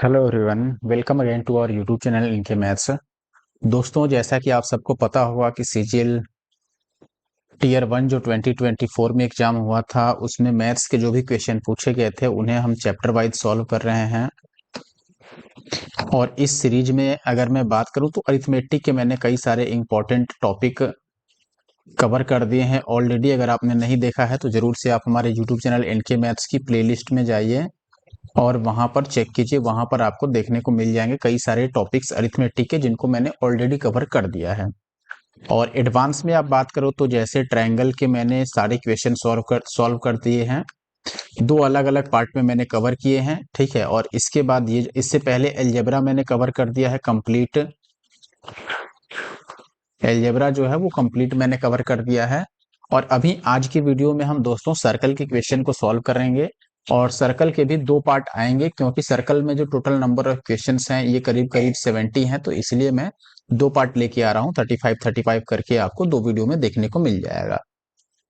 Hello everyone, welcome again to our YouTube channel NK maths. दोस्तों, जैसा कि आप सबको पता होगा कि सीजीएल टीयर 1 जो 2024 में एग्जाम हुआ था, उसमें मैथ्स के जो भी क्वेश्चन पूछे गए थे उन्हें हम चैप्टर वाइज सॉल्व कर रहे हैं। और इस सीरीज में अगर मैं बात करूं तो अरिथमेटिक के मैंने कई सारे इंपॉर्टेंट टॉपिक कवर कर दिए हैं ऑलरेडी। अगर आपने नहीं देखा है तो जरूर से आप हमारे यूट्यूब चैनल इनके मैथ्स की प्लेलिस्ट में जाइए और वहां पर चेक कीजिए। वहां पर आपको देखने को मिल जाएंगे कई सारे टॉपिक्स अरिथमेटिक के जिनको मैंने ऑलरेडी कवर कर दिया है। और एडवांस में आप बात करो तो जैसे ट्रायंगल के मैंने सारे क्वेश्चन सॉल्व कर दिए हैं। दो अलग अलग पार्ट में मैंने कवर किए हैं, ठीक है। और इसके बाद ये इससे पहले अलजेब्रा मैंने कवर कर दिया है कंप्लीट। अलजेब्रा जो है वो कंप्लीट मैंने कवर कर दिया है। और अभी आज की वीडियो में हम दोस्तों सर्कल के क्वेश्चन को सॉल्व करेंगे। और सर्कल के भी दो पार्ट आएंगे क्योंकि सर्कल में जो टोटल नंबर ऑफ क्वेश्चंस हैं ये करीब करीब 70 हैं, तो इसलिए मैं दो पार्ट लेके आ रहा हूँ। 35 करके आपको दो वीडियो में देखने को मिल जाएगा,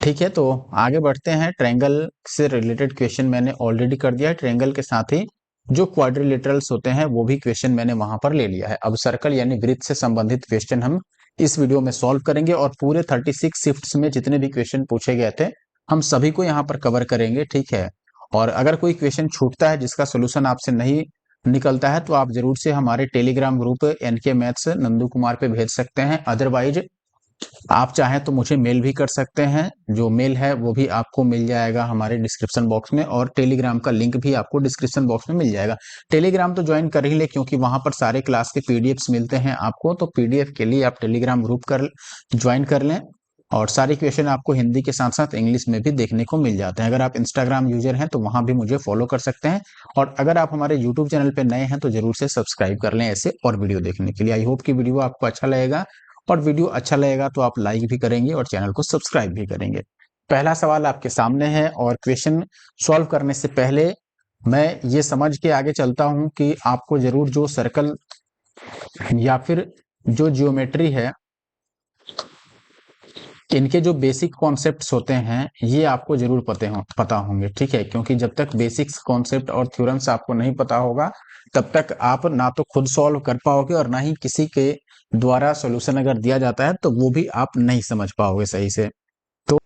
ठीक है। तो आगे बढ़ते हैं। ट्रायंगल से रिलेटेड क्वेश्चन मैंने ऑलरेडी कर दिया है। ट्रायंगल के साथ ही जो क्वाड्रिलेटरल्स होते हैं वो भी क्वेश्चन मैंने वहां पर ले लिया है। अब सर्कल यानी वृत्त से संबंधित क्वेश्चन हम इस वीडियो में सॉल्व करेंगे और पूरे 36 शिफ्ट्स में जितने भी क्वेश्चन पूछे गए थे हम सभी को यहाँ पर कवर करेंगे, ठीक है। और अगर कोई क्वेश्चन छूटता है जिसका सोल्यूशन आपसे नहीं निकलता है तो आप जरूर से हमारे telegram group NK maths Nandu Kumar पे भेज सकते हैं। अदरवाइज आप चाहें तो मुझे मेल भी कर सकते हैं। जो मेल है वो भी आपको मिल जाएगा हमारे डिस्क्रिप्शन बॉक्स में, और टेलीग्राम का लिंक भी आपको डिस्क्रिप्शन बॉक्स में मिल जाएगा। टेलीग्राम तो ज्वाइन कर ही ले क्योंकि वहां पर सारे क्लास के पीडीएफ्स मिलते हैं आपको, तो पीडीएफ के लिए आप टेलीग्राम ग्रुप कर ज्वाइन कर लें। और सारे क्वेश्चन आपको हिंदी के साथ साथ इंग्लिश में भी देखने को मिल जाते हैं। अगर आप इंस्टाग्राम यूजर हैं तो वहां भी मुझे फॉलो कर सकते हैं। और अगर आप हमारे यूट्यूब चैनल पे नए हैं तो जरूर से सब्सक्राइब कर लें ऐसे और वीडियो देखने के लिए। आई होप कि वीडियो आपको अच्छा लगेगा, और वीडियो अच्छा लगेगा तो आप लाइक भी करेंगे और चैनल को सब्सक्राइब भी करेंगे। पहला सवाल आपके सामने है, और क्वेश्चन सॉल्व करने से पहले मैं ये समझ के आगे चलता हूं कि आपको जरूर जो सर्कल या फिर जो जियोमेट्री है इनके जो बेसिक कॉन्सेप्ट्स होते हैं ये आपको जरूर पता होंगे, ठीक है। क्योंकि जब तक बेसिक्स कॉन्सेप्ट और थ्योरम्स आपको नहीं पता होगा तब तक आप ना तो खुद सॉल्व कर पाओगे और ना ही किसी के द्वारा सॉल्यूशन अगर दिया जाता है तो वो भी आप नहीं समझ पाओगे सही से। तो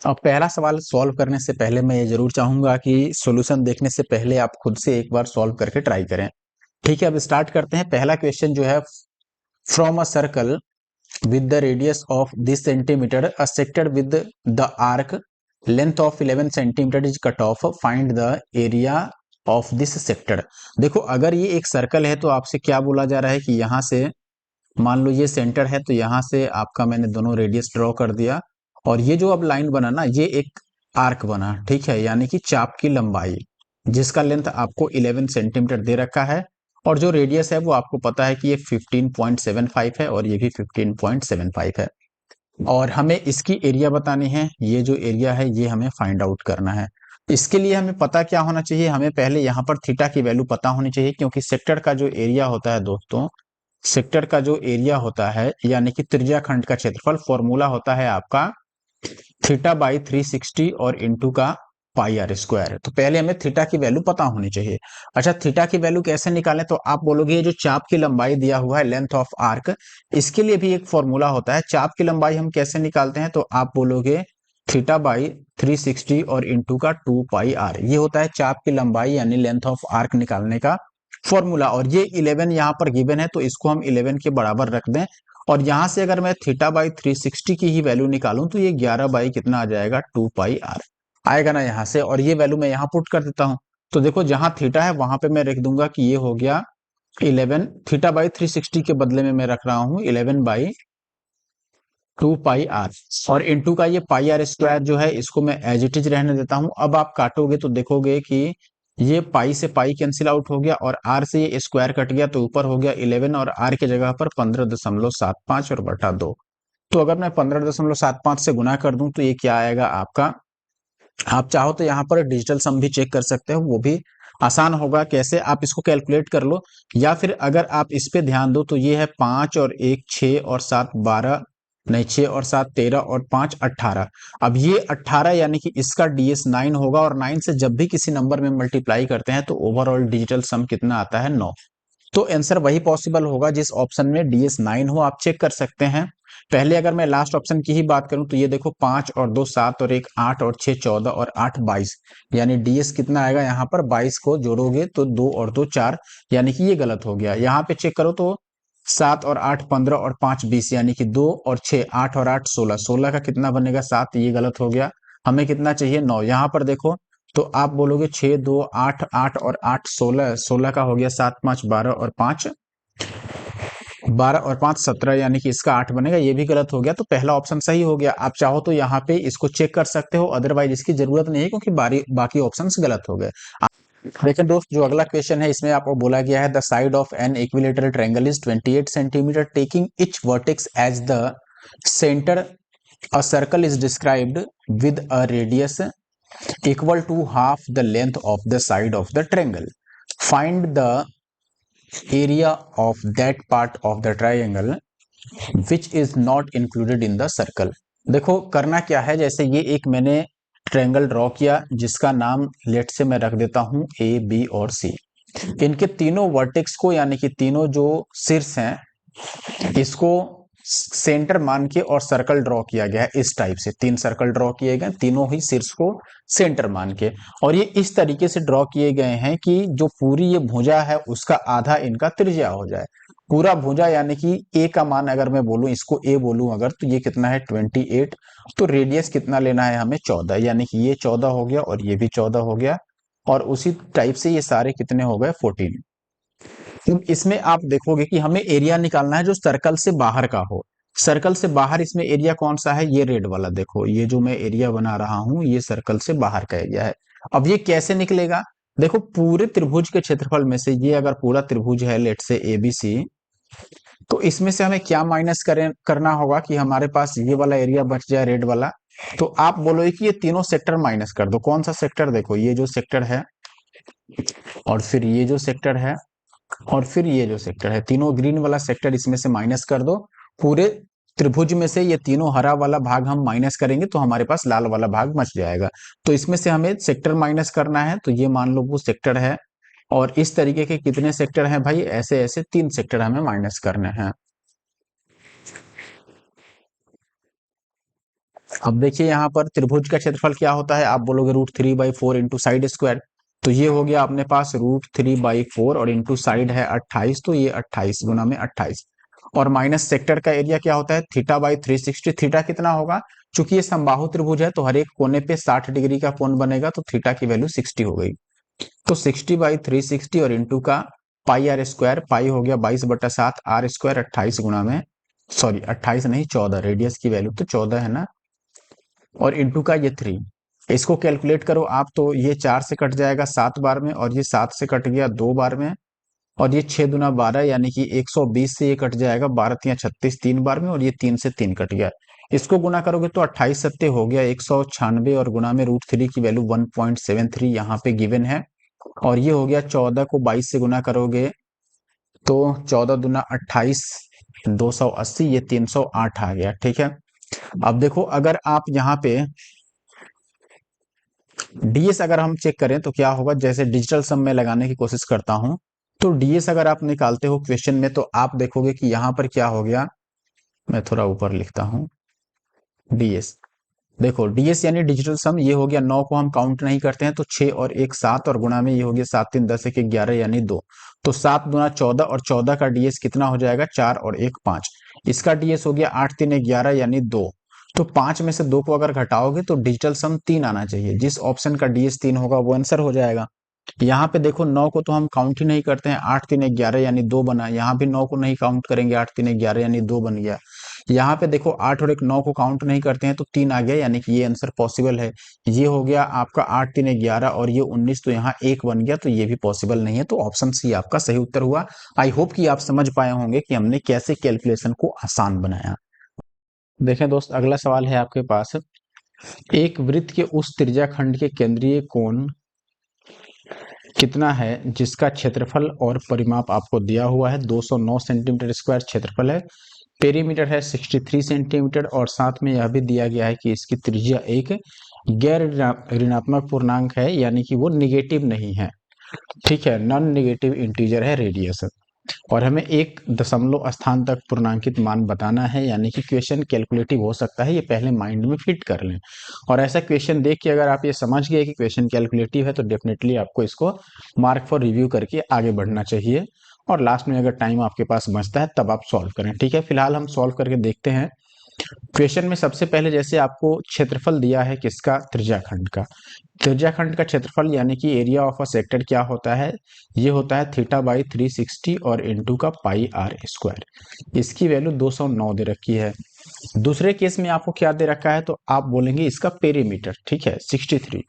अब पहला सवाल सॉल्व करने से पहले मैं ये जरूर चाहूंगा कि सॉल्यूशन देखने से पहले आप खुद से एक बार सॉल्व करके ट्राई करें, ठीक है। अब स्टार्ट करते हैं। पहला क्वेश्चन जो है, from a circle with the radius of this centimeter a sector with the arc length of 11 centimeter is cut off, find the area of this sector। देखो, अगर ये एक सर्कल है तो आपसे क्या बोला जा रहा है कि यहाँ से मान लो ये सेंटर है तो यहाँ से आपका मैंने दोनों रेडियस ड्रॉ कर दिया, और ये जो अब लाइन बना ना ये एक आर्क बना, ठीक है। यानी कि चाप की लंबाई जिसका लेंथ आपको 11 सेंटीमीटर दे रखा है, और जो रेडियस है वो आपको पता है कि ये 15.75 है और ये भी 15.75 है। और हमें इसकी एरिया बतानी है। ये जो एरिया है ये हमें फाइंड आउट करना है। इसके लिए हमें पता क्या होना चाहिए, हमें पहले यहाँ पर थीटा की वैल्यू पता होनी चाहिए। क्योंकि सेक्टर का जो एरिया होता है दोस्तों, सेक्टर का जो एरिया होता है यानी कि त्रिज्या खंड का क्षेत्रफल, फॉर्मूला होता है आपका थीटा बाई 360 और इंटू का पाई आर स्क्वायर। तो पहले हमें थीटा की वैल्यू पता होनी चाहिए। अच्छा, थीटा की वैल्यू कैसे निकालें, तो आप बोलोगे ये जो चाप की लंबाई दिया हुआ है लेंथ ऑफ आर्क, इसके लिए भी एक फॉर्मूला होता है। चाप की लंबाई हम कैसे निकालते हैं, तो आप बोलोगे थीटा बाई 360 और इंटू का 2 पाई आर। ये होता है चाप की लंबाई यानी लेंथ ऑफ आर्क निकालने का फॉर्मूला। और ये 11 यहाँ पर गिवन है तो इसको हम 11 के बराबर रख दें। और यहां से अगर मैं थीटा बाई 360 की ही वैल्यू निकालूं तो ये 11 बाई कितना आ जाएगा, 2 पाई आर आएगा ना यहाँ से। और ये वैल्यू मैं यहाँ पुट कर देता हूं। तो देखो जहां थीटा है वहां पे मैं लिख दूंगा कि ये हो गया 11, थीटा बाई 360 के बदले में मैं रख रहा हूं 11 बाई 2 पाई आर। और इनटू का ये पाई आर स्क्वायर जो है इसको मैं एज इट इज रहने देता हूं। अब आप काटोगे तो देखोगे कि ये पाई से पाई कैंसिल आउट हो गया और आर से ये स्क्वायर कट गया, तो ऊपर हो गया 11 और आर की जगह पर 15.75 और बटा 2। तो अगर मैं 15.75 से गुना कर दूं तो ये क्या आएगा आपका, आप चाहो तो यहाँ पर डिजिटल सम भी चेक कर सकते हो, वो भी आसान होगा। कैसे, आप इसको कैलकुलेट कर लो, या फिर अगर आप इस पे ध्यान दो तो ये है 5 और 1 6 और 7 12 नहीं, 6 और 7 13 और 5 18। अब ये 18 यानी कि इसका डीएस 9 होगा, और 9 से जब भी किसी नंबर में मल्टीप्लाई करते हैं तो ओवरऑल डिजिटल सम कितना आता है, 9। तो आंसर वही पॉसिबल होगा जिस ऑप्शन में डीएस 9 हो। आप चेक कर सकते हैं। पहले अगर मैं लास्ट ऑप्शन की ही बात करूं तो ये देखो, 5 और 2 7 और 1 8 और 6 14 और 8 22, यानी डीएस कितना आएगा यहाँ पर, 22 को जोड़ोगे तो 2 और 2 4, यानी कि ये गलत हो गया। यहाँ पे चेक करो तो 7 और 8 15 और 5 20, यानी कि 2 और 6 8 और 8 16, 16 का कितना बनेगा, 7, ये गलत हो गया। हमें कितना चाहिए, 9। यहाँ पर देखो तो आप बोलोगे 6 2 8 8 और 8 16, 16 का हो गया 7 5 12 और 5 12 और 5 17, यानी कि इसका 8 बनेगा, ये भी गलत हो गया। तो पहला ऑप्शन सही हो गया। आप चाहो तो यहाँ पे इसको चेक कर सकते हो, अदरवाइज इसकी जरूरत नहीं है क्योंकि बाकी ऑप्शंस गलत हो गए। लेकिन दोस्त, जो अगला क्वेश्चन है इसमें आपको बोला गया है the side of an equilateral triangle is 28 centimetre taking each vertex as the centre, a circle is described with a radius equal to half the length of the side of the triangle. Find the area of that part of the triangle which is not included in the circle. देखो करना क्या है, जैसे ये एक मैंने triangle draw किया जिसका नाम लेट से मैं रख देता हूं ए बी और सी। इनके तीनों वर्टेक्स को, यानी कि तीनों जो शीर्ष हैं, इसको सेंटर मान के और सर्कल ड्रॉ किया गया है। इस टाइप से 3 सर्कल ड्रॉ किए गए, तीनों ही शीर्ष को सेंटर मान के, और ये इस तरीके से ड्रॉ किए गए हैं कि जो पूरी ये भुजा है उसका आधा इनका त्रिज्या हो जाए। पूरा भुजा यानी कि ए का मान अगर मैं बोलूं, इसको ए बोलूं अगर, तो ये कितना है 28। तो रेडियस कितना लेना है हमें, 14, यानी कि ये 14 हो गया और ये भी 14 हो गया, और उसी टाइप से ये सारे कितने हो गए, 14। तो इसमें आप देखोगे कि हमें एरिया निकालना है जो सर्कल से बाहर का हो। सर्कल से बाहर इसमें एरिया कौन सा है, ये रेड वाला। देखो ये जो मैं एरिया बना रहा हूं ये सर्कल से बाहर का एरिया है। अब ये कैसे निकलेगा, देखो पूरे त्रिभुज के क्षेत्रफल में से, ये अगर पूरा त्रिभुज है लेट से एबीसी, तो इसमें से हमें क्या माइनस करना होगा कि हमारे पास ये वाला एरिया बच जाए, रेड वाला। तो आप बोलोगे कि ये तीनों सेक्टर माइनस कर दो। कौन सा सेक्टर, देखो ये जो सेक्टर है, और फिर ये जो सेक्टर है, और फिर ये जो सेक्टर है, तीनों ग्रीन वाला सेक्टर इसमें से माइनस कर दो। पूरे त्रिभुज में से ये तीनों हरा वाला भाग हम माइनस करेंगे तो हमारे पास लाल वाला भाग बच जाएगा। तो इसमें से हमें सेक्टर माइनस करना है, तो ये मान लो वो सेक्टर है। और इस तरीके के कितने सेक्टर हैं भाई, ऐसे ऐसे 3 सेक्टर हमें माइनस करने हैं। अब देखिए यहाँ पर त्रिभुज का क्षेत्रफल क्या होता है, आप बोलोगे √3/4 इंटू साइड स्क्वायर। तो ये हो गया अपने पास √3/4 और इंटू साइड है 28, तो ये 28 गुना में 28। और माइनस सेक्टर का एरिया क्या होता है, θ/360। थीटा कितना होगा, चूंकि ये समबाहु त्रिभुज है तो हर एक कोने पे 60 डिग्री का कोण बनेगा, तो थीटा की वैल्यू 60 हो गई। तो 60/360 और इंटू का पाई आर स्क्वायर, पाई हो गया 22/7, आर स्क्वायर 28 गुना में, सॉरी 28 नहीं 14, रेडियस की वैल्यू तो 14 है ना, और इंटू का ये 3। इसको कैलकुलेट करो आप, तो ये 4 से कट जाएगा 7 बार में, और ये 7 से कट गया 2 बार में, और ये 6 दूना 12, यानी कि 120 से ये कट जाएगा 12 तिया 36 3 बार में, और ये 3 से 3 कट गया। इसको गुना करोगे तो 28 सत्ते हो गया 196, और गुना में √3 की वैल्यू 1.73 यहाँ पे गिवन है। और ये हो गया 14 को 22 से गुना करोगे तो 14 दूना 28, 280, ये 308 आ गया। ठीक है। अब देखो अगर आप यहाँ पे डीएस अगर हम चेक करें तो क्या होगा, जैसे डिजिटल सम में लगाने की कोशिश करता हूं, तो डीएस अगर आप निकालते हो क्वेश्चन में तो आप देखोगे कि यहां पर क्या हो गया, मैं थोड़ा ऊपर लिखता हूं डीएस। देखो डीएस यानी डिजिटल सम, ये हो गया 9 को हम काउंट नहीं करते हैं तो 6 और 1 7, और गुणा में ये हो गया 7 3 10 1 11 यानी 2। तो 7 दूना 14, और 14 का डीएस कितना हो जाएगा, 4 और 1 5। इसका डीएस हो गया 8 3 11 यानी 2। तो 5 में से 2 को अगर घटाओगे तो डिजिटल सम 3 आना चाहिए। जिस ऑप्शन का डीएस 3 होगा वो आंसर हो जाएगा। यहाँ पे देखो 9 को तो हम काउंट ही नहीं करते हैं, 8 3 11 यानी 2 बना। यहाँ भी 9 को नहीं काउंट करेंगे, 8 3 11 यानी 2 बन गया। यहाँ पे देखो 8 और 1 9 को काउंट नहीं करते हैं तो 3 आ गया, यानी कि ये आंसर पॉसिबल है। ये हो गया आपका 8 3 11 और ये 19, तो यहाँ 1 बन गया, तो ये भी पॉसिबल नहीं है। तो ऑप्शन सी आपका सही उत्तर हुआ। आई होप कि आप समझ पाए होंगे कि हमने कैसे कैलकुलेशन को आसान बनाया। देखें दोस्त, अगला सवाल है आपके पास, एक वृत्त के उस त्रिज्याखंड के केंद्रीय कोण कितना है जिसका क्षेत्रफल और परिमाप आपको दिया हुआ है। 209 सेंटीमीटर स्क्वायर क्षेत्रफल है, पेरीमीटर है 63 सेंटीमीटर और साथ में यह भी दिया गया है कि इसकी त्रिज्या एक गैर ऋणात्मक पूर्णांक है, यानी कि वो निगेटिव नहीं है, ठीक है, नॉन निगेटिव इंटीजर है रेडियस। और हमें एक दशमलव स्थान तक पूर्णांकित मान बताना है, यानी कि क्वेश्चन कैलकुलेटिव हो सकता है, ये पहले माइंड में फिट कर लें। और ऐसा क्वेश्चन देख के अगर आप ये समझ गए कि क्वेश्चन कैलकुलेटिव है तो डेफिनेटली आपको इसको मार्क फॉर रिव्यू करके आगे बढ़ना चाहिए, और लास्ट में अगर टाइम आपके पास बचता है तब आप सॉल्व करें, ठीक है। फिलहाल हम सॉल्व करके देखते हैं। क्वेश्चन में सबसे पहले जैसे आपको क्षेत्रफल दिया है किसका, त्रिज्याखंड का। त्रिज्याखंड का क्षेत्रफल यानी कि एरिया ऑफ अ सेक्टर क्या होता है, ये होता है थीटा बाई 360 और इनटू का पाई आर स्क्वायर। इसकी वैल्यू 209 दे रखी है। दूसरे केस में आपको क्या दे रखा है, तो आप बोलेंगे इसका पेरीमीटर, ठीक है, 63।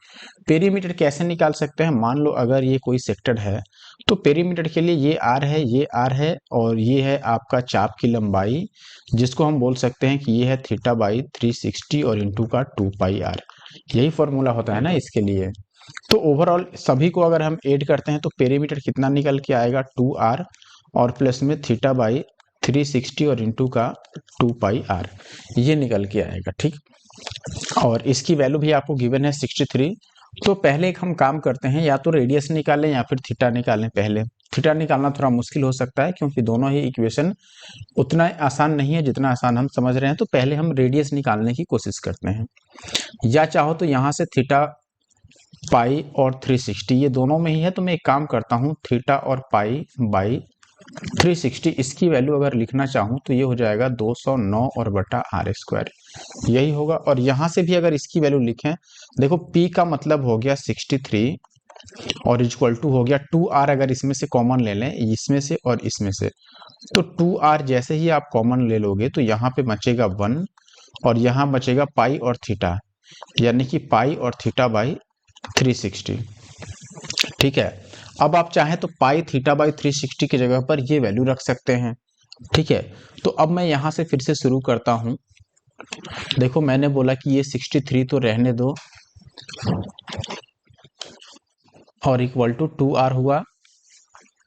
पेरीमीटर कैसे निकाल सकते हैं, मान लो अगर ये कोई सेक्टर है तो पेरीमीटर के लिए ये आर है, ये आर है, और ये है आपका चाप की लंबाई, जिसको हम बोल सकते हैं कि ये है थीटा बाई 360 और इंटू का 2 पाई आर। यही फॉर्मूला होता है ना इसके लिए। तो ओवरऑल सभी को अगर हम ऐड करते हैं तो पेरीमीटर कितना निकल के आएगा, 2r और प्लस में थीटा बाई 360 और इंटू का 2 पाई आर, ये निकल के आएगा, ठीक। और इसकी वैल्यू भी आपको गिवन है 63। तो पहले एक हम काम करते हैं, या तो रेडियस निकालें या फिर थीटा निकालें। पहले थीटा निकालना थोड़ा मुश्किल हो सकता है क्योंकि दोनों ही इक्वेशन उतना आसान नहीं है जितना आसान हम समझ रहे हैं। तो पहले हम रेडियस निकालने की कोशिश करते हैं, या चाहो तो यहाँ से थीटा पाई और 360 ये दोनों में ही है, तो मैं एक काम करता हूँ, थीटा और पाई बाई 360 इसकी वैल्यू अगर लिखना चाहूँ तो ये हो जाएगा 209 और बटा आर स्क्वायर, यही होगा। और यहाँ से भी अगर इसकी वैल्यू लिखें, देखो P का मतलब हो गया 63 और इक्वल टू हो गया 2r, अगर इसमें से कॉमन ले लें, इसमें से और इसमें से, तो 2r जैसे ही आप कॉमन ले लोगे तो यहाँ पे बचेगा 1 और यहाँ बचेगा पाई और थीटा, यानी कि पाई और थीटा बाई 360, ठीक है। अब आप चाहें तो पाई थीटा बाई 360 की जगह पर ये वैल्यू रख सकते हैं, ठीक है। तो अब मैं यहाँ से फिर से शुरू करता हूँ। देखो मैंने बोला कि ये 63 तो रहने दो और इक्वल टू 2r हुआ,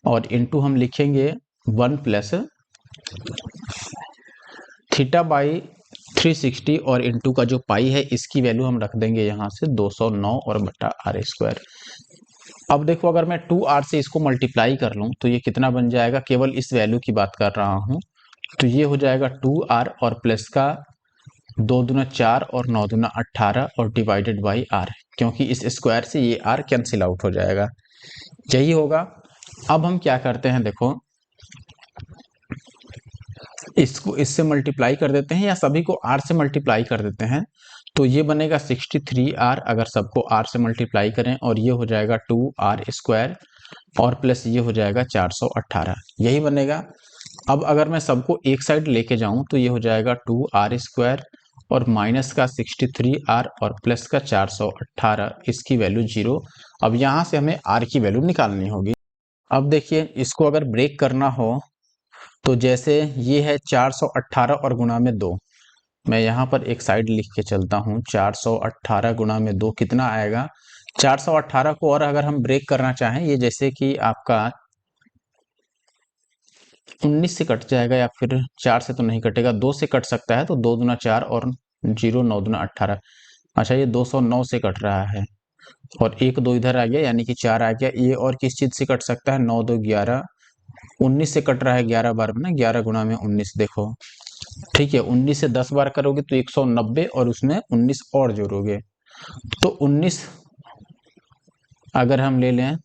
और इनटू हम लिखेंगे 1 प्लस थीटा बाई 360 और इनटू का जो पाई है इसकी वैल्यू हम रख देंगे यहाँ से 209 और बटा आर स्क्वायर। अब देखो अगर मैं 2r से इसको मल्टीप्लाई कर लूँ तो ये कितना बन जाएगा, केवल इस वैल्यू की बात कर रहा हूँ, तो ये हो जाएगा 2r और प्लस का 2 दूना 4 और 9 दूना 18 और डिवाइडेड बाई r, क्योंकि इस स्क्वायर से ये r कैंसिल आउट हो जाएगा, यही होगा। अब हम क्या करते हैं, देखो इसको इससे मल्टीप्लाई कर देते हैं या सभी को r से मल्टीप्लाई कर देते हैं, तो ये बनेगा 63r अगर सबको r से मल्टीप्लाई करें, और ये हो जाएगा 2r स्क्वायर और प्लस ये हो जाएगा 418, यही बनेगा। अब अगर मैं सबको एक साइड लेके जाऊं तो ये हो जाएगा 2r स्क्वायर और माइनस का 63r और प्लस का 418, इसकी वैल्यू 0। अब यहाँ से हमें r की वैल्यू निकालनी होगी। अब देखिए इसको अगर ब्रेक करना हो तो जैसे ये है 418 और गुणा में 2, मैं यहाँ पर एक साइड लिख के चलता हूँ, 418 गुणा में 2 कितना आएगा, 418 को और अगर हम ब्रेक करना चाहें, ये जैसे कि आपका 19 से कट जाएगा या फिर 4 से तो नहीं कटेगा, 2 से कट सकता है, तो 2 दूना 4 और 0 9 दूना 18, अच्छा ये 209 से कट रहा है और 1 2 इधर आ गया यानी कि 4 आ गया। ये और किस चीज से कट सकता है, 9 2 11, 19 से कट रहा है 11 बार में ना, 11 गुणा में 19, देखो ठीक है, 19 से 10 बार करोगे तो 190 और उसमें 19 और जोड़ोगे तो 19 अगर हम ले लें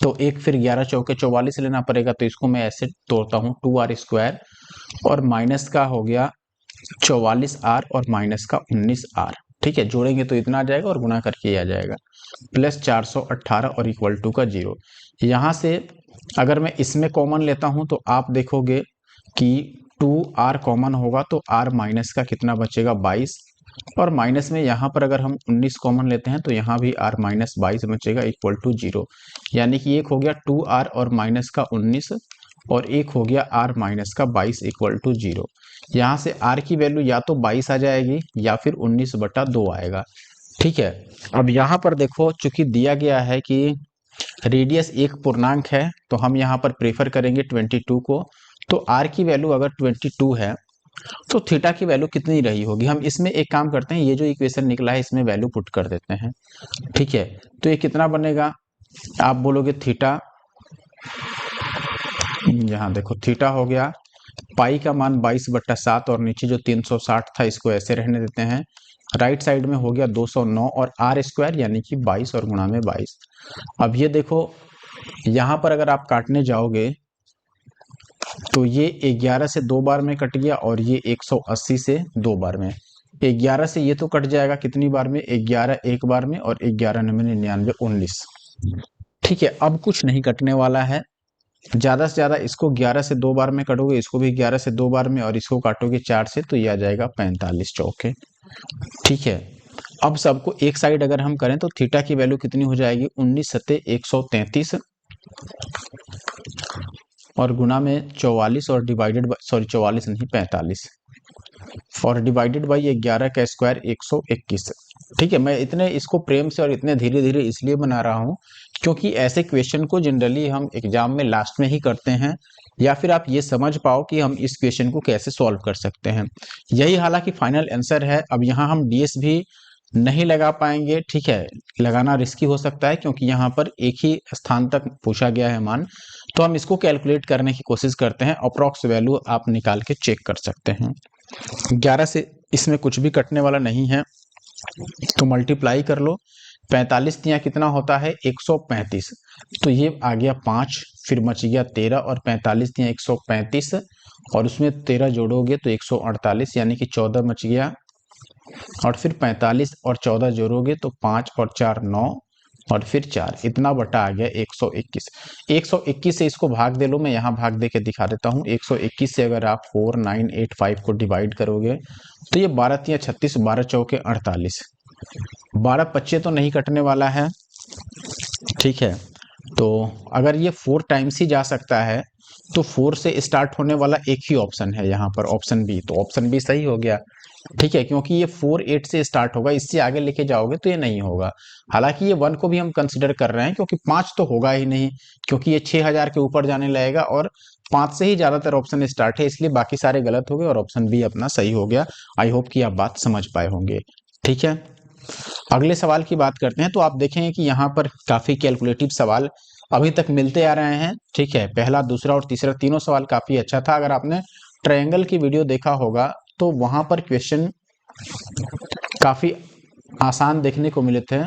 तो एक फिर 11 चौके 44 लेना पड़ेगा, तो इसको मैं ऐसे तोड़ता हूँ 2r स्क्वायर और माइनस का हो गया 44r और माइनस का 19r, ठीक है, जोड़ेंगे तो इतना आ जाएगा और गुणा करके आ जाएगा प्लस 418 और इक्वल टू का 0। यहाँ से अगर मैं इसमें कॉमन लेता हूँ तो आप देखोगे कि 2r कॉमन होगा तो r माइनस का कितना बचेगा 22, और माइनस में यहाँ पर अगर हम 19 कॉमन लेते हैं तो यहाँ भी r माइनस 22 बचेगा इक्वल टू 0, यानी कि एक हो गया 2r और माइनस का 19 और एक हो गया r माइनस का 22 इक्वल टू 0। यहाँ से r की वैल्यू या तो 22 आ जाएगी या फिर 19 बटा 2 आएगा, ठीक है। अब यहाँ पर देखो चूंकि दिया गया है कि रेडियस एक पूर्णांक है तो हम यहाँ पर प्रेफर करेंगे 22 को, तो r की वैल्यू अगर 22 है तो थीटा की वैल्यू कितनी रही होगी? हम इसमें एक काम करते हैं, ये जो इक्वेशन निकला है इसमें वैल्यू पुट कर देते हैं, ठीक है। तो ये कितना बनेगा? आप बोलोगे थीटा, यहाँ देखो थीटा हो गया पाई का मान 22/7 और नीचे जो 360 था इसको ऐसे रहने देते हैं। राइट साइड में हो गया 209 और आर स्क्वायर यानी कि 22 और गुणा में 22। अब ये देखो यहाँ पर अगर आप काटने जाओगे तो ये 11 से 2 बार में कट गया और ये 180 से 2 बार में। 11 से ये तो कट जाएगा कितनी बार में? 11 एक बार में और 11 9 99 19। ठीक है, अब कुछ नहीं कटने वाला है। ज्यादा से ज्यादा इसको 11 से 2 बार में कटोगे, इसको भी 11 से 2 बार में और इसको काटोगे 4 से, तो ये आ जाएगा 45 चौके। ठीक है, अब सबको एक साइड अगर हम करें तो थीटा की वैल्यू कितनी हो जाएगी? 19 सत्ते 133 और गुना में 44 और डिवाइडेड बाय, सॉरी 44 नहीं 45 और डिवाइडेड बाई 11 का स्क्वायर 121। ठीक है, मैं इतने इसको प्रेम से और इतने धीरे धीरे इसलिए बना रहा हूं क्योंकि ऐसे क्वेश्चन को जनरली हम एग्जाम में लास्ट में ही करते हैं, या फिर आप ये समझ पाओ कि हम इस क्वेश्चन को कैसे सॉल्व कर सकते हैं। यही हालांकि फाइनल आंसर है। अब यहाँ हम डीएस भी नहीं लगा पाएंगे, ठीक है, लगाना रिस्की हो सकता है क्योंकि यहाँ पर एक ही स्थान तक पूछा गया है मान। तो हम इसको कैलकुलेट करने की कोशिश करते हैं, अप्रॉक्स वैल्यू आप निकाल के चेक कर सकते हैं। 11 से इसमें कुछ भी कटने वाला नहीं है तो मल्टीप्लाई कर लो। 45 तिया कितना होता है? 135। तो ये आ गया 5, फिर बच गया 13 और 45 तिया 135 और उसमें 13 जोड़ोगे तो 148 यानी कि 14 बच गया और फिर 45 और 14 जोड़ोगे तो 5 और 4 9 और फिर 4, इतना बटा आ गया 121। 121 से इसको भाग दे लो, मैं यहाँ भाग दे के दिखा देता हूँ। 121 से अगर आप 4985 को डिवाइड करोगे तो ये 12 तिया 36, 12 चौके 48, 12 पच्चे तो नहीं कटने वाला है। ठीक है, तो अगर ये 4 टाइम्स ही जा सकता है तो 4 से स्टार्ट होने वाला एक ही ऑप्शन है यहाँ पर, ऑप्शन बी, तो ऑप्शन बी सही हो गया। ठीक है, क्योंकि ये 4 8 से स्टार्ट होगा, इससे आगे लेके जाओगे तो ये नहीं होगा। हालांकि ये 1 को भी हम कंसिडर कर रहे हैं क्योंकि 5 तो होगा ही नहीं, क्योंकि ये 6000 के ऊपर जाने लगेगा और 5 से ही ज्यादातर ऑप्शन स्टार्ट है, इसलिए बाकी सारे गलत हो गए और ऑप्शन बी अपना सही हो गया। आई होप कि आप बात समझ पाए होंगे। ठीक है, अगले सवाल की बात करते हैं। तो आप देखेंगे कि यहाँ पर काफी कैलकुलेटिव सवाल अभी तक मिलते आ रहे हैं। ठीक है, पहला, दूसरा और तीसरा तीनों सवाल काफी अच्छा था। अगर आपने ट्रायंगल की वीडियो देखा होगा तो वहां पर क्वेश्चन काफी आसान देखने को मिले थे।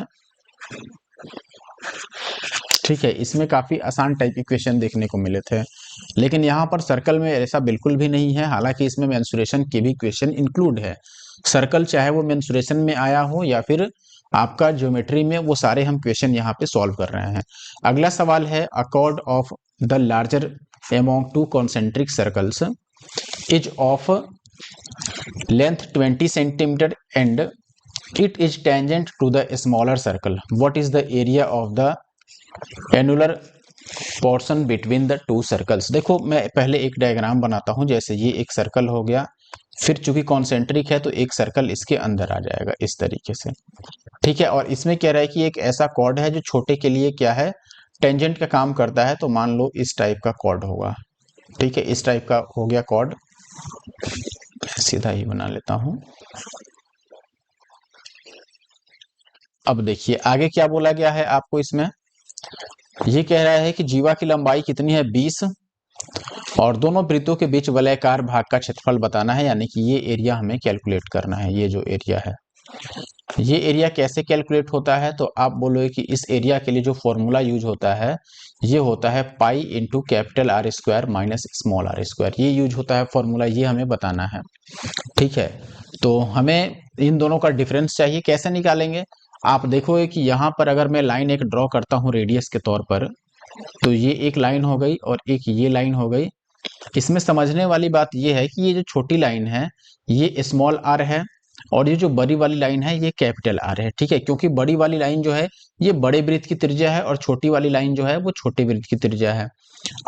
ठीक है, इसमें काफी आसान टाइप के क्वेश्चन देखने को मिले थे, लेकिन यहाँ पर सर्कल में ऐसा बिल्कुल भी नहीं है। हालांकि इसमें मेंसुरेशन के भी क्वेश्चन इंक्लूड है। सर्कल चाहे वो मेंसुरेशन में आया हो या फिर आपका ज्योमेट्री में, वो सारे हम क्वेश्चन यहाँ पे सॉल्व कर रहे हैं। अगला सवाल है, अ cord of the larger among to concentric circles is of length 20 centimetre and it is tangent to the smaller circle. What is the area of the annular portion between the two circles? देखो मैं पहले एक diagram बनाता हूं। जैसे ये एक circle हो गया, फिर चूंकि कॉन्सेंट्रिक है तो एक सर्कल इसके अंदर आ जाएगा इस तरीके से। ठीक है, और इसमें कह रहा है कि एक ऐसा कॉर्ड है जो छोटे के लिए क्या है, टेंजेंट का काम करता है। तो मान लो इस टाइप का कॉर्ड होगा। ठीक है, इस टाइप का हो गया कॉर्ड, सीधा ही बना लेता हूं। अब देखिए आगे क्या बोला गया है आपको इसमें। ये कह रहा है कि जीवा की लंबाई कितनी है? 20 और दोनों वृत्तों के बीच वलयाकार भाग का क्षेत्रफल बताना है, यानी कि ये एरिया हमें कैलकुलेट करना है। ये जो एरिया है, ये एरिया कैसे कैलकुलेट होता है? तो आप बोलोगे कि इस एरिया के लिए जो फॉर्मूला यूज होता है ये होता है pi into capital R square minus small r square. ये यूज होता है फॉर्मूला, ये हमें बताना है। ठीक है, तो हमें इन दोनों का डिफरेंस चाहिए। कैसे निकालेंगे? आप देखोगे कि यहाँ पर अगर मैं लाइन एक ड्रॉ करता हूँ रेडियस के तौर पर, तो ये एक लाइन हो गई और एक ये लाइन हो गई। इसमें समझने वाली बात ये है कि ये जो छोटी लाइन है ये स्मॉल आर है और ये जो बड़ी वाली लाइन है ये कैपिटल आर है। ठीक है, क्योंकि बड़ी वाली लाइन जो है ये बड़े वृत्त की त्रिज्या है और छोटी वाली लाइन जो है वो छोटे वृत्त की त्रिज्या है।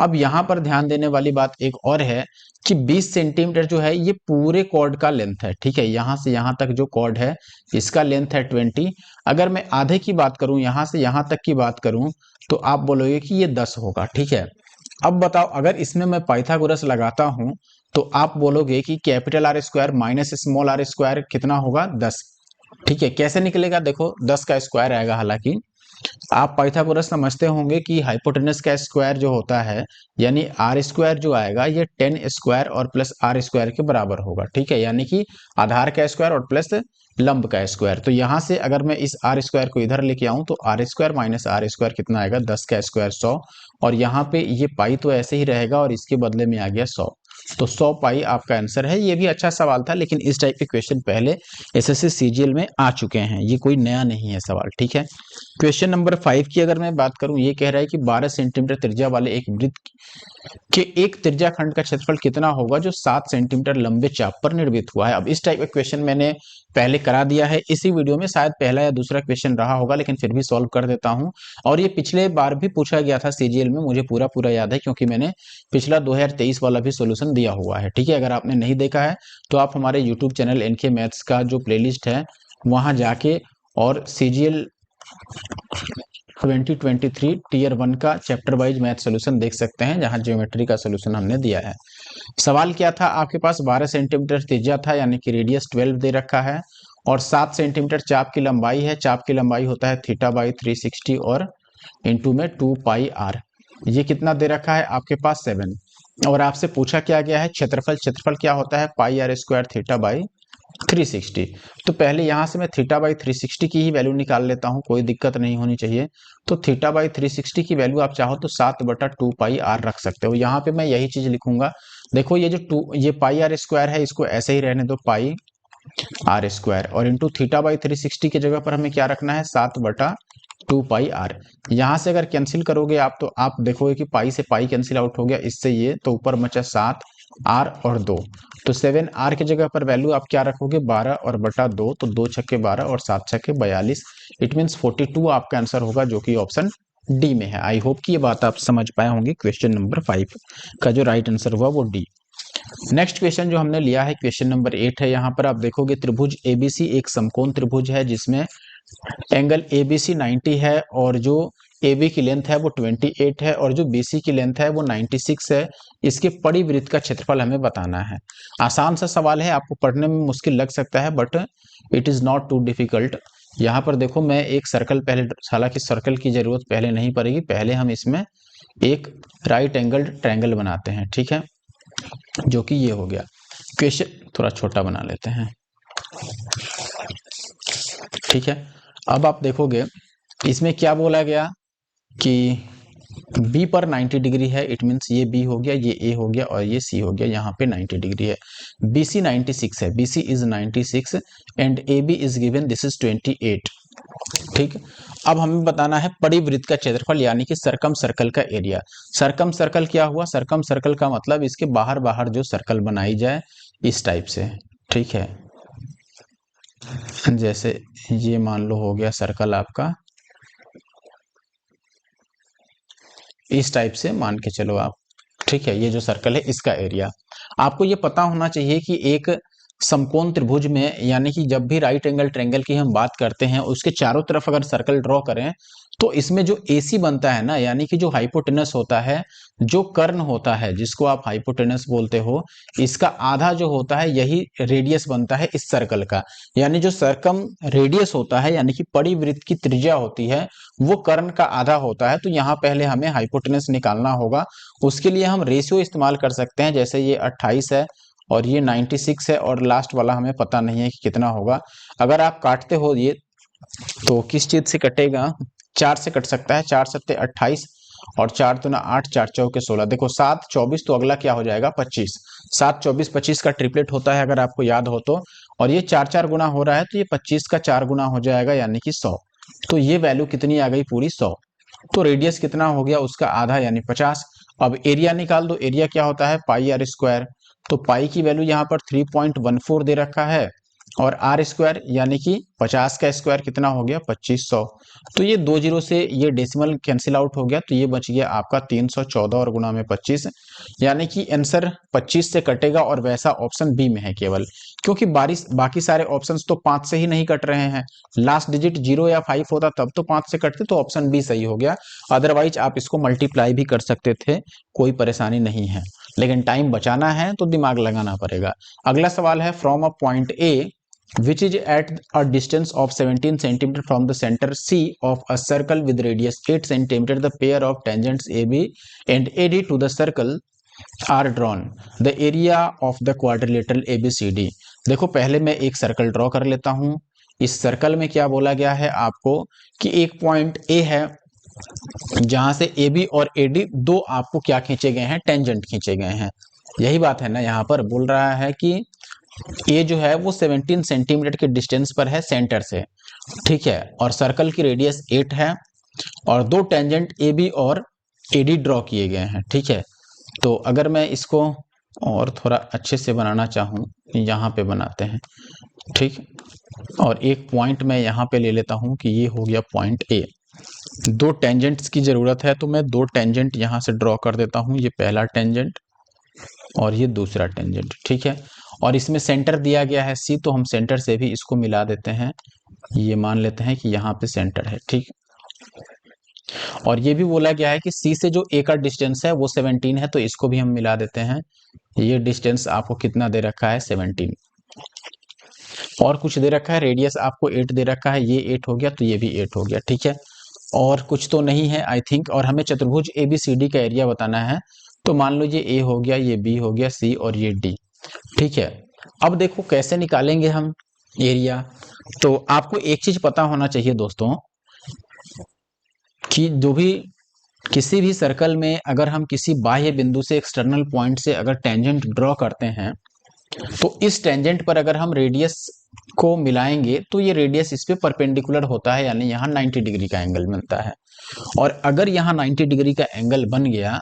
अब यहाँ पर ध्यान देने वाली बात एक और है कि 20 सेंटीमीटर जो है ये पूरे कॉर्ड का लेंथ है। ठीक है, यहाँ से यहाँ तक जो कॉर्ड है इसका लेंथ है 20। अगर मैं आधे की बात करूं, यहाँ से यहाँ तक की बात करूं, तो आप बोलोगे कि ये 10 होगा। ठीक है, अब बताओ अगर इसमें मैं पाइथागोरस लगाता हूं तो आप बोलोगे कि capital R square minus small r square कितना होगा 10। ठीक है, कैसे निकलेगा, देखो 10 का स्क्वायर आएगा। हालांकि आप पाइथागोरस समझते होंगे कि हाइपोटेनस का स्क्वायर जो होता है यानी आर स्क्वायर जो आएगा ये 10 स्क्वायर और प्लस आर स्क्वायर के बराबर होगा। ठीक है, यानी कि आधार का स्क्वायर और प्लस लंब का स्क्वायर। तो यहां से अगर मैं इस आर स्क्वायर को इधर लेके आऊं तो R square minus R square कितना आएगा, 10 का स्क्वायर 100, और यहाँ पे ये पाई तो ऐसे ही रहेगा और इसके बदले में आ गया 100। तो 100 पाई आपका आंसर है। ये भी अच्छा सवाल था, लेकिन इस टाइप के क्वेश्चन पहले एसएससी सीजीएल में आ चुके हैं, ये कोई नया नहीं है सवाल। ठीक है, क्वेश्चन नंबर 5 की अगर मैं बात करूं, ये कह रहा है कि 12 सेंटीमीटर त्रिज्या वाले एक वृत्त के एक त्रिज्या खंड का क्षेत्रफल कितना होगा जो 7 सेंटीमीटर लंबे चाप पर निर्मित हुआ है। अब इस टाइप का क्वेश्चन मैंने पहले करा दिया है इसी वीडियो में, शायद पहला या दूसरा क्वेश्चन रहा होगा, लेकिन फिर भी सॉल्व कर देता हूं। और ये पिछले बार भी पूछा गया था सीजीएल में, मुझे पूरा पूरा याद है क्योंकि मैंने पिछला 2023 वाला भी सोल्यूशन दिया हुआ है। ठीक है, अगर आपने नहीं देखा है तो आप हमारे यूट्यूब चैनल एनके मैथ्स का जो प्लेलिस्ट है वहां जाके और सीजीएल 2023 टीयर 1 का चैप्टर वाइज मैथ सॉल्यूशन देख सकते हैं, जहां ज्योमेट्री का सॉल्यूशन हमने दिया है। सवाल क्या था आपके पास, 12 सेंटीमीटर त्रिज्या था यानी कि रेडियस 12 दे रखा है, और 7 सेंटीमीटर चाप की लंबाई है। चाप की लंबाई होता है थीटा बाई 360 और इंटू में 2 पाई आर। ये कितना दे रखा है आपके पास 7। और आपसे पूछा क्या गया है क्षेत्रफल। क्षेत्रफल क्या होता है पाई आर स्क्वायर थीटा बाई 360। तो पहले यहां से मैं थीटा बाई 360 की ही वैल्यू निकाल लेता हूं, कोई दिक्कत नहीं होनी चाहिए। तो थीटा बाई 360 की वैल्यू आप चाहो तो 7/2 पाई आर रख सकते हो। यहाँ पे मैं यही चीज लिखूंगा। देखो ये जो ये पाई आर स्क्वायर है इसको ऐसे ही रहने दो पाई आर स्क्वायर, और इंटू थीटा बाई 360 की जगह पर हमें क्या रखना है 7/2 पाई आर। यहां से अगर कैंसिल करोगे आप तो आप देखोगे कि पाई से पाई कैंसिल आउट हो गया, इससे ये तो ऊपर बचा 7 आर और 2। तो 7 आर की जगह पर वैल्यू आप क्या रखोगे 12 और बटा 2, तो 2 छक्के 12 और 7 छक्के 42। इट मीन्स 42 आपका आंसर होगा, जो कि ऑप्शन डी में है। आई होप कि ये बात आप समझ पाए होंगे। क्वेश्चन नंबर 5 का जो राइट आंसर हुआ वो डी। नेक्स्ट क्वेश्चन जो हमने लिया है क्वेश्चन नंबर 8 है। यहाँ पर आप देखोगे त्रिभुज एबीसी एक समकोण त्रिभुज है जिसमें एंगल एबीसी 90 है, और जो AB की लेंथ है वो 28 है, और जो BC की लेंथ है वो 96 है। इसके परिवृत्त का क्षेत्रफल हमें बताना है। आसान सा सवाल है, आपको पढ़ने में मुश्किल लग सकता है but it is not too difficult. यहाँ पर देखो मैं एक सर्कल पहले, हालांकि सर्कल की जरूरत पहले नहीं पड़ेगी, पहले हम इसमें एक राइट एंगल ट्रायंगल बनाते हैं। ठीक है, जो कि ये हो गया। क्वेश्चन थोड़ा छोटा बना लेते हैं। ठीक है, अब आप देखोगे इसमें क्या बोला गया कि B पर 90 डिग्री है। इट मीन्स ये B हो गया, ये A हो गया और ये C हो गया। यहाँ पे 90 डिग्री है। BC 96 है, BC is 96 and AB is given this is 28। ठीक, अब हमें बताना है परिवृत्त का क्षेत्रफल यानी कि सरकम सर्कल का एरिया। सरकम सर्कल क्या हुआ, सरकम सर्कल का मतलब इसके बाहर बाहर जो सर्कल बनाई जाए इस टाइप से। ठीक है, जैसे ये मान लो हो गया सर्कल आपका, इस टाइप से मान के चलो आप। ठीक है, ये जो सर्कल है इसका एरिया। आपको ये पता होना चाहिए कि एक समकोण त्रिभुज में यानी कि जब भी राइट एंगल ट्रायंगल की हम बात करते हैं उसके चारों तरफ अगर सर्कल ड्रॉ करें तो इसमें जो AC बनता है ना, यानी कि जो हाइपोटेनस होता है, जो कर्ण होता है जिसको आप हाइपोटेनस बोलते हो, इसका आधा जो होता है यही रेडियस बनता है इस सर्कल का। यानी जो सर्कम रेडियस होता है यानी कि परिवृत्त की त्रिज्या होती है वो कर्ण का आधा होता है। तो यहाँ पहले हमें हाइपोटेनस निकालना होगा। उसके लिए हम रेशियो इस्तेमाल कर सकते हैं, जैसे ये 28 है और ये 96 है और लास्ट वाला हमें पता नहीं है कि कितना होगा। अगर आप काटते हो ये तो किस चीज से कटेगा, 4 से कट सकता है। 4 सत्ते 28 और 4 दूना 8, 4 चौके 16। देखो 7 24, तो अगला क्या हो जाएगा 25। 7 24 25 का ट्रिपलेट होता है अगर आपको याद हो तो, और ये 4 4 गुना हो रहा है तो ये 25 का 4 गुना हो जाएगा यानी कि 100। तो ये वैल्यू कितनी आ गई पूरी 100। तो रेडियस कितना हो गया उसका आधा यानी 50। अब एरिया निकाल दो, एरिया क्या होता है पाई आर स्क्वायर। तो पाई की वैल्यू यहाँ पर 3.14 दे रखा है, और आर स्क्वायर यानी कि 50 का स्क्वायर कितना हो गया 2500। तो ये 2 जीरो से ये डेसिमल कैंसिल आउट हो गया, तो ये बच गया आपका 314 और गुना में 25, यानी कि आंसर 25 से कटेगा और वैसा ऑप्शन बी में है केवल, क्योंकि बाकी सारे ऑप्शंस तो 5 से ही नहीं कट रहे हैं। लास्ट डिजिट 0 या 5 होता तब तो 5 से कटते, तो ऑप्शन बी सही हो गया। अदरवाइज आप इसको मल्टीप्लाई भी कर सकते थे, कोई परेशानी नहीं है। लेकिन टाइम बचाना है तो दिमाग लगाना पड़ेगा। अगला सवाल है from a point A which is at a distance of 17 centimeter from the center C of a circle with radius 8 centimeter, the pair of tangents AB and AD to the circle are drawn. The area of the quadrilateral ABCD. देखो पहले मैं एक circle draw कर लेता हूं। इस circle में क्या बोला गया है आपको कि एक पॉइंट ए है जहां से ए बी और ए डी दो आपको क्या खींचे गए हैं, टेंजेंट खींचे गए हैं। यही बात है ना, यहाँ पर बोल रहा है कि ए जो है वो 17 सेंटीमीटर के डिस्टेंस पर है सेंटर से, ठीक है, और सर्कल की रेडियस 8 है और दो टेंजेंट ए बी और ए डी ड्रॉ किए गए हैं, ठीक है। तो अगर मैं इसको और थोड़ा अच्छे से बनाना चाहूँ, यहाँ पे बनाते हैं, ठीक, और एक पॉइंट मैं यहाँ पे ले लेता हूँ कि ये हो गया पॉइंट ए। दो टेंजेंट्स की जरूरत है तो मैं दो टेंजेंट यहाँ से ड्रॉ कर देता हूँ, ये पहला टेंजेंट और ये दूसरा टेंजेंट, ठीक है। और इसमें सेंटर दिया गया है सी, तो हम सेंटर से भी इसको मिला देते हैं, ये मान लेते हैं कि यहाँ पे सेंटर है, ठीक। और ये भी बोला गया है कि सी से जो ए का डिस्टेंस है वो 17 है, तो इसको भी हम मिला देते हैं। ये डिस्टेंस आपको कितना दे रखा है, 17, और कुछ दे रखा है, रेडियस आपको 8 दे रखा है, ये 8 हो गया तो ये भी 8 हो गया, ठीक है। और कुछ तो नहीं है आई थिंक, और हमें चतुर्भुज ए बी सी डी का एरिया बताना है, तो मान लो ये ए हो गया, ये बी हो गया, सी और ये डी, ठीक है। अब देखो कैसे निकालेंगे हम एरिया। तो आपको एक चीज पता होना चाहिए दोस्तों कि जो भी किसी भी सर्कल में अगर हम किसी बाह्य बिंदु से एक्सटर्नल पॉइंट से अगर टेंजेंट ड्रॉ करते हैं, तो इस टेंजेंट पर अगर हम रेडियस को मिलाएंगे तो ये रेडियस इस पे परपेंडिकुलर होता है, यानी यहाँ 90 डिग्री का एंगल बनता है। और अगर यहाँ 90 डिग्री का एंगल बन गया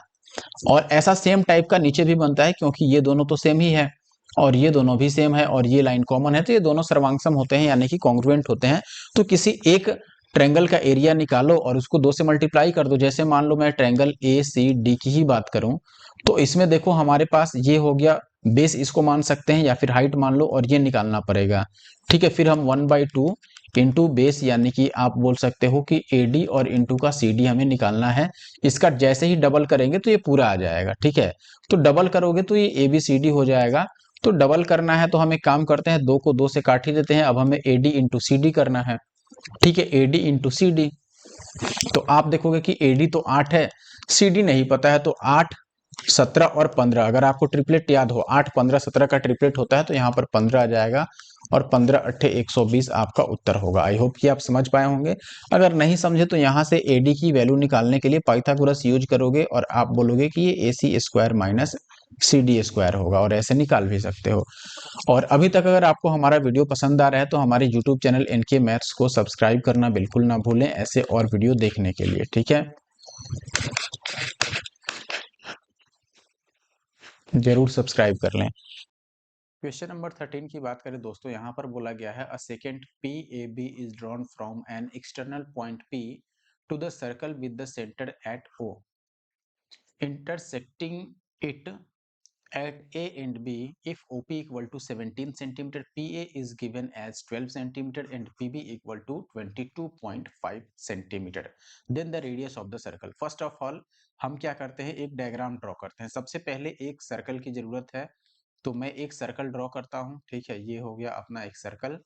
और ऐसा सेम टाइप का नीचे भी बनता है, क्योंकि ये दोनों तो सेम ही है और ये दोनों भी सेम है और ये लाइन कॉमन है, तो ये दोनों सर्वांगसम होते हैं यानी कि कॉन्ग्रुएंट होते हैं। तो किसी एक ट्रायंगल का एरिया निकालो और उसको 2 से मल्टीप्लाई कर दो। जैसे मान लो मैं ट्रायंगल ए सी डी की ही बात करूं, तो इसमें देखो हमारे पास ये हो गया बेस, इसको मान सकते हैं या फिर हाइट मान लो, और ये निकालना पड़ेगा, ठीक है। फिर हम 1/2 इंटू बेस, यानी कि आप बोल सकते हो कि ए डी और इंटू का सी डी हमें निकालना है। इसका जैसे ही डबल करेंगे तो ये पूरा आ जाएगा, ठीक है। तो डबल करोगे तो ये ए बी सी डी हो जाएगा। तो डबल करना है तो हम एक काम करते हैं, 2 को 2 से काट ही देते हैं। अब हमें A D into C D करना है, ठीक है, A D into C D. तो आप देखोगे कि ए डी तो 8 है, सी डी नहीं पता है, तो 8 17 और 15, अगर आपको ट्रिपलेट याद हो 8 15 17 का ट्रिपलेट होता है, तो यहाँ पर 15 आ जाएगा और 15 अट्ठे 120 आपका उत्तर होगा। आई होप कि आप समझ पाए होंगे। अगर नहीं समझे तो यहाँ से एडी की वैल्यू निकालने के लिए पाइथागोरस यूज करोगे और आप बोलोगे कि ये A C square minus C D square होगा, और ऐसे निकाल भी सकते हो। और अभी तक अगर आपको हमारा वीडियो पसंद आ रहा है तो हमारे यूट्यूब चैनल एनके मैथ्स को सब्सक्राइब करना बिल्कुल ना भूलें, ऐसे और वीडियो देखने के लिए, ठीक है, जरूर सब्सक्राइब कर लें। क्वेश्चन नंबर 13 की बात करें दोस्तों, यहाँ पर बोला गया है a secant P A B is drawn from an external point P to the circle with the centre at O, intersecting it at A and B. If OP equal to 17 centimeter, PA is given as 12 centimeter and PB equal to 22.5 centimeter. Then the radius of the circle. First of all हम क्या करते हैं, एक diagram draw करते हैं। सबसे पहले एक सर्कल की जरूरत है, तो मैं एक सर्कल ड्रॉ करता हूं, ठीक है। ये हो गया अपना एक सर्कल।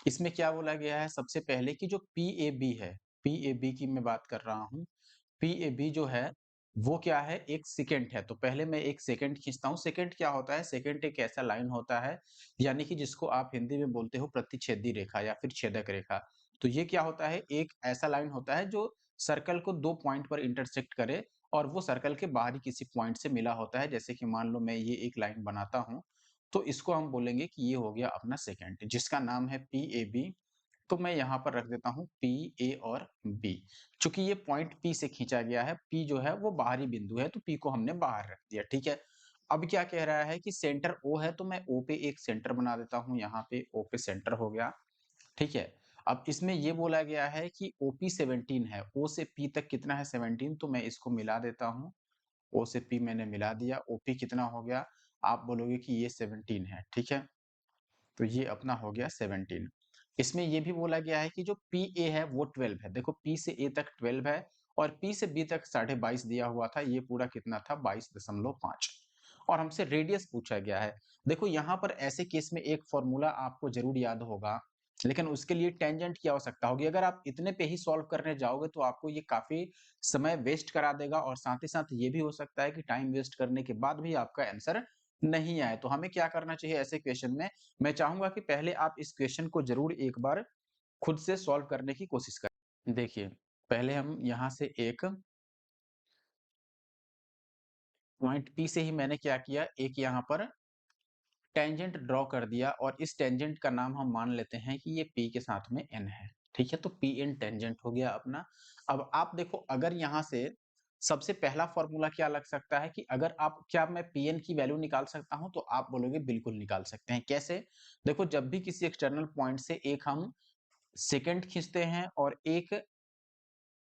इसमें क्या बोला गया है, सबसे पहले की जो PAB है, PAB की मैं बात कर रहा हूं, PAB जो है वो क्या है, एक सेकेंड है। तो पहले मैं एक सेकेंड खींचता हूँ। सेकेंड क्या होता है, सेकेंड एक ऐसा लाइन होता है, यानी कि जिसको आप हिंदी में बोलते हो प्रतिच्छेदी रेखा या फिर छेदक रेखा। तो ये क्या होता है, एक ऐसा लाइन होता है जो सर्कल को 2 पॉइंट पर इंटरसेक्ट करे और वो सर्कल के बाहरी किसी पॉइंट से मिला होता है। जैसे कि मान लो मैं ये एक लाइन बनाता हूँ, तो इसको हम बोलेंगे कि ये हो गया अपना सेकेंड, जिसका नाम है PAB। तो मैं यहाँ पर रख देता हूँ पी ए और बी। चूंकि ये पॉइंट पी से खींचा गया है, पी जो है वो बाहरी बिंदु है, तो पी को हमने बाहर रख दिया, ठीक है। अब क्या कह रहा है कि सेंटर ओ है, तो मैं ओ पे एक सेंटर बना देता हूँ, यहाँ पे ओ पे सेंटर हो गया, ठीक है। अब इसमें ये बोला गया है कि ओपी 17 है, ओ से पी तक कितना है 17, तो मैं इसको मिला देता हूँ। ओ से पी मैंने मिला दिया, ओपी कितना हो गया, आप बोलोगे कि ये 17 है, ठीक है। तो ये अपना हो गया 17। इसमें ये भी बोला गया है कि जो पी ए है वो 12 है। देखो पी से ए तक 12 है और पी से बी तक 22.5 दिया हुआ था, ये पूरा कितना था 22.5। और हमसे रेडियस पूछा गया है। देखो यहाँ पर ऐसे केस में एक फॉर्मूला आपको जरूर याद होगा, लेकिन उसके लिए टेंजेंट की आवश्यकता होगी। अगर आप इतने पे ही सॉल्व करने जाओगे तो आपको ये काफी समय वेस्ट करा देगा, और साथ ही साथ ये भी हो सकता है कि टाइम वेस्ट करने के बाद भी आपका आंसर नहीं आए। तो हमें क्या करना चाहिए ऐसे क्वेश्चन में? मैं चाहूंगा कि पहले आप इस क्वेश्चन को जरूर एक बार खुद से सॉल्व करने की कोशिश करें। देखिए, पहले हम यहाँ से एक पॉइंट पी से ही मैंने क्या किया, एक यहाँ पर टेंजेंट ड्रॉ कर दिया, और इस टेंजेंट का नाम हम मान लेते हैं कि ये पी के साथ में एन है। ठीक है, तो पी एन टेंजेंट हो गया अपना। अब आप देखो, अगर यहाँ से सबसे पहला फॉर्मूला क्या लग सकता है कि अगर आप, क्या मैं पी एन की वैल्यू निकाल सकता हूं? तो आप बोलोगे बिल्कुल निकाल सकते हैं। कैसे? देखो, जब भी किसी एक्सटर्नल पॉइंट से एक हम सेकेंड खींचते हैं और एक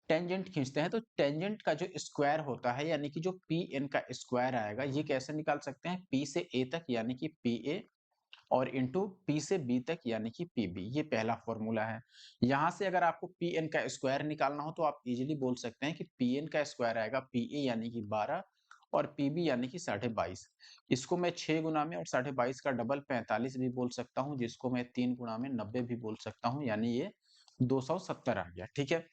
टेंजेंट खींचते हैं, तो टेंजेंट का जो स्क्वायर होता है, यानी कि जो पी एन का स्क्वायर आएगा, ये कैसे निकाल सकते हैं? पी से ए तक यानी कि पी ए, और इंटू पी से बी तक यानी कि पीबी। ये पहला फॉर्मूला है। यहां से अगर आपको पी एन का स्क्वायर निकालना हो तो आप इजीली बोल सकते हैं कि पी एन का स्क्वायर आएगा पी ए यानी कि 12, और पीबी यानी कि 22.5। इसको मैं 6 गुना में और 22.5 का डबल 45 भी बोल सकता हूँ, जिसको मैं 3 गुना में 90 भी बोल सकता हूँ, यानी ये 270 आ गया। ठीक है,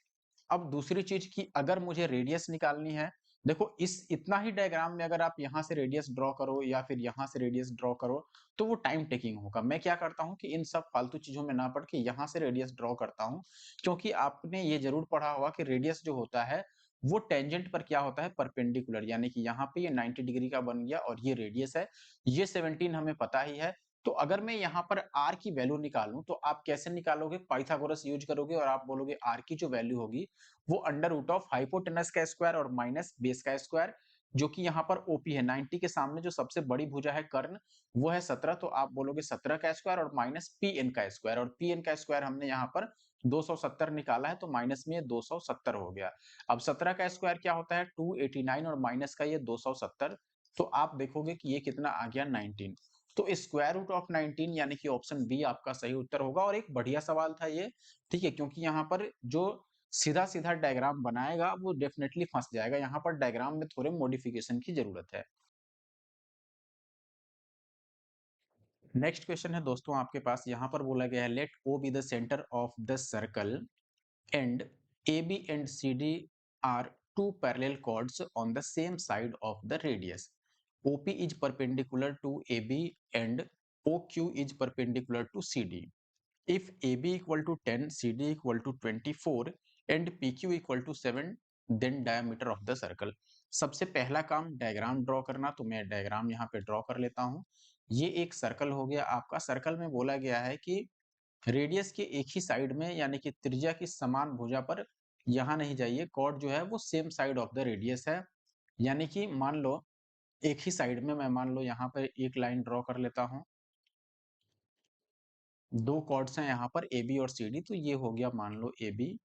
अब दूसरी चीज की, अगर मुझे रेडियस निकालनी है, देखो इस इतना ही डायग्राम में अगर आप यहाँ से रेडियस ड्रॉ करो या फिर यहाँ से रेडियस ड्रॉ करो, तो वो टाइम टेकिंग होगा। मैं क्या करता हूँ कि इन सब फालतू चीजों में ना पढ़ के यहाँ से रेडियस ड्रॉ करता हूँ, क्योंकि आपने ये जरूर पढ़ा होगा कि रेडियस जो होता है वो टेंजेंट पर क्या होता है, परपेंडिकुलर। यानी कि यहाँ पे ये 90 डिग्री का बन गया, और ये रेडियस है, ये 17 हमें पता ही है। तो अगर मैं यहाँ पर r की वैल्यू निकालूं, तो आप कैसे निकालोगे? पाइथागोरस यूज करोगे, और आप बोलोगे r की जो वैल्यू होगी वो अंडर रूट ऑफ हाइपोटेनस का स्क्वायर और माइनस बेस का स्क्वायर, जो कि यहाँ पर ओपी है 90 के सामने जो सबसे बड़ी भुजा है कर्ण, वो है 17, तो आप बोलोगे 17 का स्क्वायर और माइनस पी एन का स्क्वायर, और पी एन का स्क्वायर हमने यहाँ पर 270 निकाला है, तो माइनस में 270 हो गया। अब 17 का स्क्वायर क्या होता है? 289, और माइनस का ये 270, तो आप देखोगे कि ये कितना आ गया? 19। तो स्क्वायर रूट ऑफ 19 यानी कि ऑप्शन बी आपका सही उत्तर होगा। और एक बढ़िया सवाल था ये, ठीक है, क्योंकि यहाँ पर जो सीधा सीधा डायग्राम बनाएगा वो डेफिनेटली फंस जाएगा। यहाँ पर डायग्राम में थोड़े मॉडिफिकेशन की जरूरत है। नेक्स्ट क्वेश्चन है दोस्तों आपके पास, यहाँ पर बोला गया है let O be the centre of the circle and A B and C D are two parallel chords on the same side of the radius. OP is perpendicular to AB and OQ is perpendicular to CD. If AB equal to 10, CD equal to 24 and PQ equal to 7, then diameter of the circle. सबसे पहला काम diagram draw करना, तो मैं diagram यहाँ पे draw कर लेता हूँ। ये एक सर्कल हो गया आपका। सर्कल में बोला गया है कि रेडियस के एक ही साइड में, यानी कि त्रिज्या की समान भुजा पर यहाँ नहीं जाइए, कॉर्ड जो है वो same side of the radius है। यानी कि मान लो एक ही साइड में, मैं मान लो यहाँ पर एक लाइन ड्रॉ कर लेता हूँ। दो कॉर्ड्स हैं यहाँ पर ए बी और सी डी, तो ये हो गया मान लो ए बी,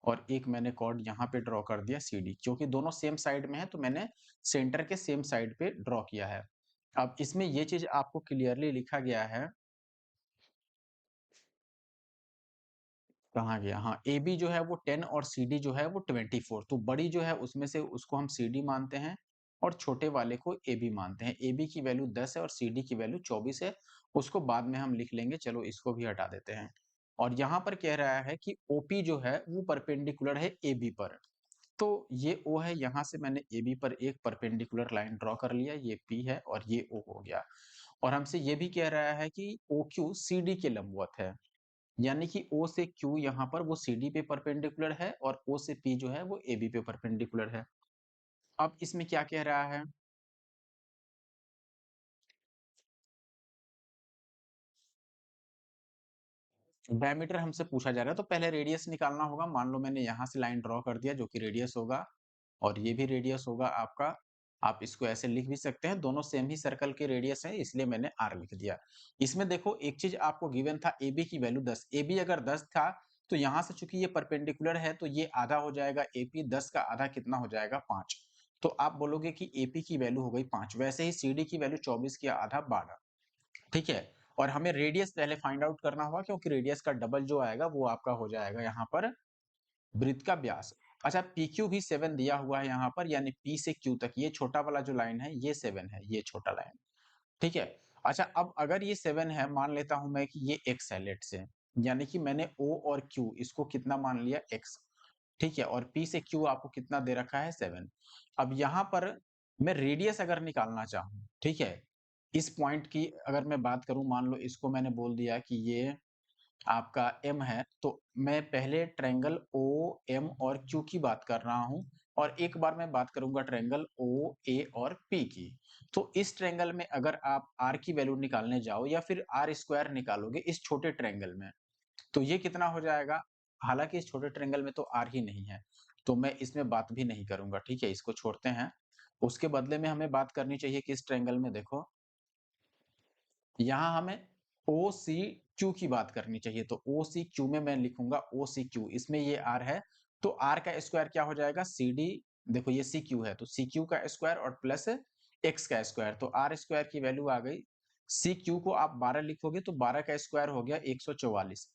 और एक मैंने कॉर्ड यहाँ पे ड्रॉ कर दिया सी डी। क्योंकि दोनों सेम साइड में है तो मैंने सेंटर के सेम साइड पे ड्रॉ किया है। अब इसमें ये चीज आपको क्लियरली लिखा गया है, कहाँ गया, हाँ, ए बी जो है वो 10 और सी डी जो है वो 24। तो बड़ी जो है उसमें से उसको हम सी डी मानते हैं, और छोटे वाले को ए बी मानते हैं। ए बी की वैल्यू 10 है और सी डी की वैल्यू 24 है। उसको बाद में हम लिख लेंगे, चलो इसको भी हटा देते हैं। और यहाँ पर कह रहा है कि ओपी जो है वो परपेंडिकुलर है ए बी पर। तो ये ओ है, यहाँ से मैंने ए बी पर एक परपेंडिकुलर लाइन ड्रॉ कर लिया, ये पी है और ये ओ हो गया। और हमसे ये भी कह रहा है कि ओ क्यू सी डी के लंबवत है, यानी कि O से Q यहाँ पर वो CD पे परपेंडिकुलर है, और O से P जो है वो AB पे परपेंडिकुलर है। अब इसमें क्या कह रहा है? डायमीटर हमसे पूछा जा रहा है, तो पहले रेडियस निकालना होगा। मान लो मैंने यहाँ से लाइन ड्रॉ कर दिया जो कि रेडियस होगा, और ये भी रेडियस होगा आपका। आप इसको ऐसे लिख भी सकते हैं, दोनों सेम ही सर्कल के रेडियस है, इसलिए मैंने R लिख दिया। इसमें देखो एक चीज आपको गिवन था, AB की वैल्यू 10। AB अगर 10 था, तो यहाँ से चूंकि ये परपेंडिकुलर है तो ये आधा हो जाएगा AP, 10 का आधा कितना हो जाएगा? 5। तो आप बोलोगे कि AP की वैल्यू हो गई 5। वैसे ही CD की वैल्यू 24 की आधा 12। ठीक है, और हमें रेडियस पहले फाइंड आउट करना होगा, क्योंकि रेडियस का डबल जो आएगा वो आपका हो जाएगा यहाँ पर वृत्त का व्यास। अच्छा पी क्यू भी 7 दिया हुआ है यहाँ पर, यानी पी से क्यू तक ये छोटा वाला जो लाइन है ये 7 है, ये छोटा लाइन, ठीक है। अच्छा अब अगर ये 7 है, मान लेता हूं मैं कि ये x है लेट से, यानी कि मैंने o और q इसको कितना मान लिया x, ठीक है, और p से q आपको कितना दे रखा है 7। अब यहाँ पर मैं रेडियस अगर निकालना चाहूँ, ठीक है, इस पॉइंट की अगर मैं बात करूं, मान लो इसको मैंने बोल दिया कि ये आपका m है, तो मैं पहले ट्रायंगल ओ एम और q की बात कर रहा हूं, और एक बार मैं बात करूंगा ट्रायंगल ओ ए और p की। तो इस ट्रायंगल में अगर आप r की वैल्यू निकालने जाओ या फिर r स्क्वायर निकालोगे इस छोटे ट्रायंगल में, तो ये कितना हो जाएगा। हालांकि इस छोटे ट्रायंगल में तो r ही नहीं है, तो मैं इसमें बात भी नहीं करूंगा, ठीक है, इसको छोड़ते हैं। उसके बदले में हमें बात करनी चाहिए कि इस ट्रायंगल में देखो, यहाँ हमें ओ सी क्यू की बात करनी चाहिए, तो ओ सी क्यू में मैं लिखूंगा ओ सी क्यू, इसमें ये आर है, तो आर का स्क्वायर क्या हो जाएगा सी डी, देखो ये सी क्यू है तो सी क्यू का स्क्वायर और प्लस एक्स का स्क्वायर, तो आर स्क्वायर की वैल्यू आ गई, सी क्यू को आप 12 लिखोगे तो 12 का स्क्वायर हो गया 144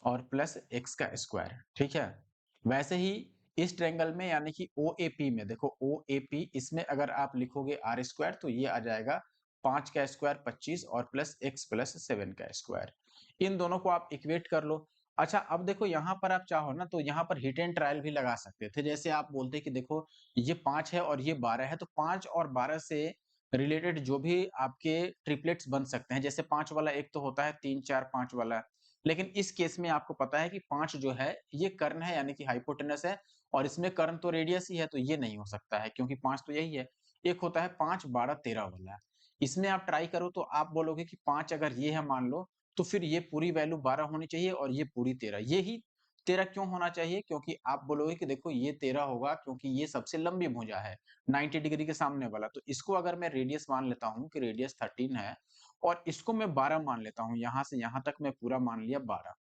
और प्लस एक्स का स्क्वायर, ठीक है। वैसे ही इस ट्रायंगल में यानी कि ओ ए पी में देखो, ओ ए पी इसमें अगर आप लिखोगे आर स्क्वायर तो ये आ जाएगा 5 का स्क्वायर 25 और प्लस एक्स प्लस 7 का स्क्वायर, इन दोनों को आप इक्वेट कर लो। अच्छा अब देखो यहाँ पर आप चाहो ना तो यहाँ पर हिट एंड ट्रायल भी लगा सकते थे, जैसे आप बोलते कि देखो ये 5 है और ये 12 है, तो 5 और 12 से रिलेटेड जो भी आपके ट्रिपलेट्स बन सकते हैं, जैसे 5 वाला एक तो होता है 3 4 5 वाला, लेकिन इस केस में आपको पता है कि 5 जो है ये कर्ण है यानी कि हाइपोटेनस है, और इसमें कर्ण तो रेडियस ही है, तो ये नहीं हो सकता है क्योंकि 5 तो यही है। एक होता है 5 12 13 वाला, इसमें आप ट्राई करो तो आप बोलोगे कि 5 अगर ये है मान लो, तो फिर ये पूरी वैल्यू 12 होनी चाहिए और ये पूरी 13, ये ही 13 क्यों होना चाहिए, क्योंकि आप बोलोगे कि देखो ये 13 होगा क्योंकि ये सबसे लंबी भुजा है 90 डिग्री के सामने वाला, तो इसको अगर मैं रेडियस मान लेता हूँ कि रेडियस 13 है और इसको मैं 12 मान लेता हूँ, यहाँ से यहाँ तक मैं पूरा मान लिया 12,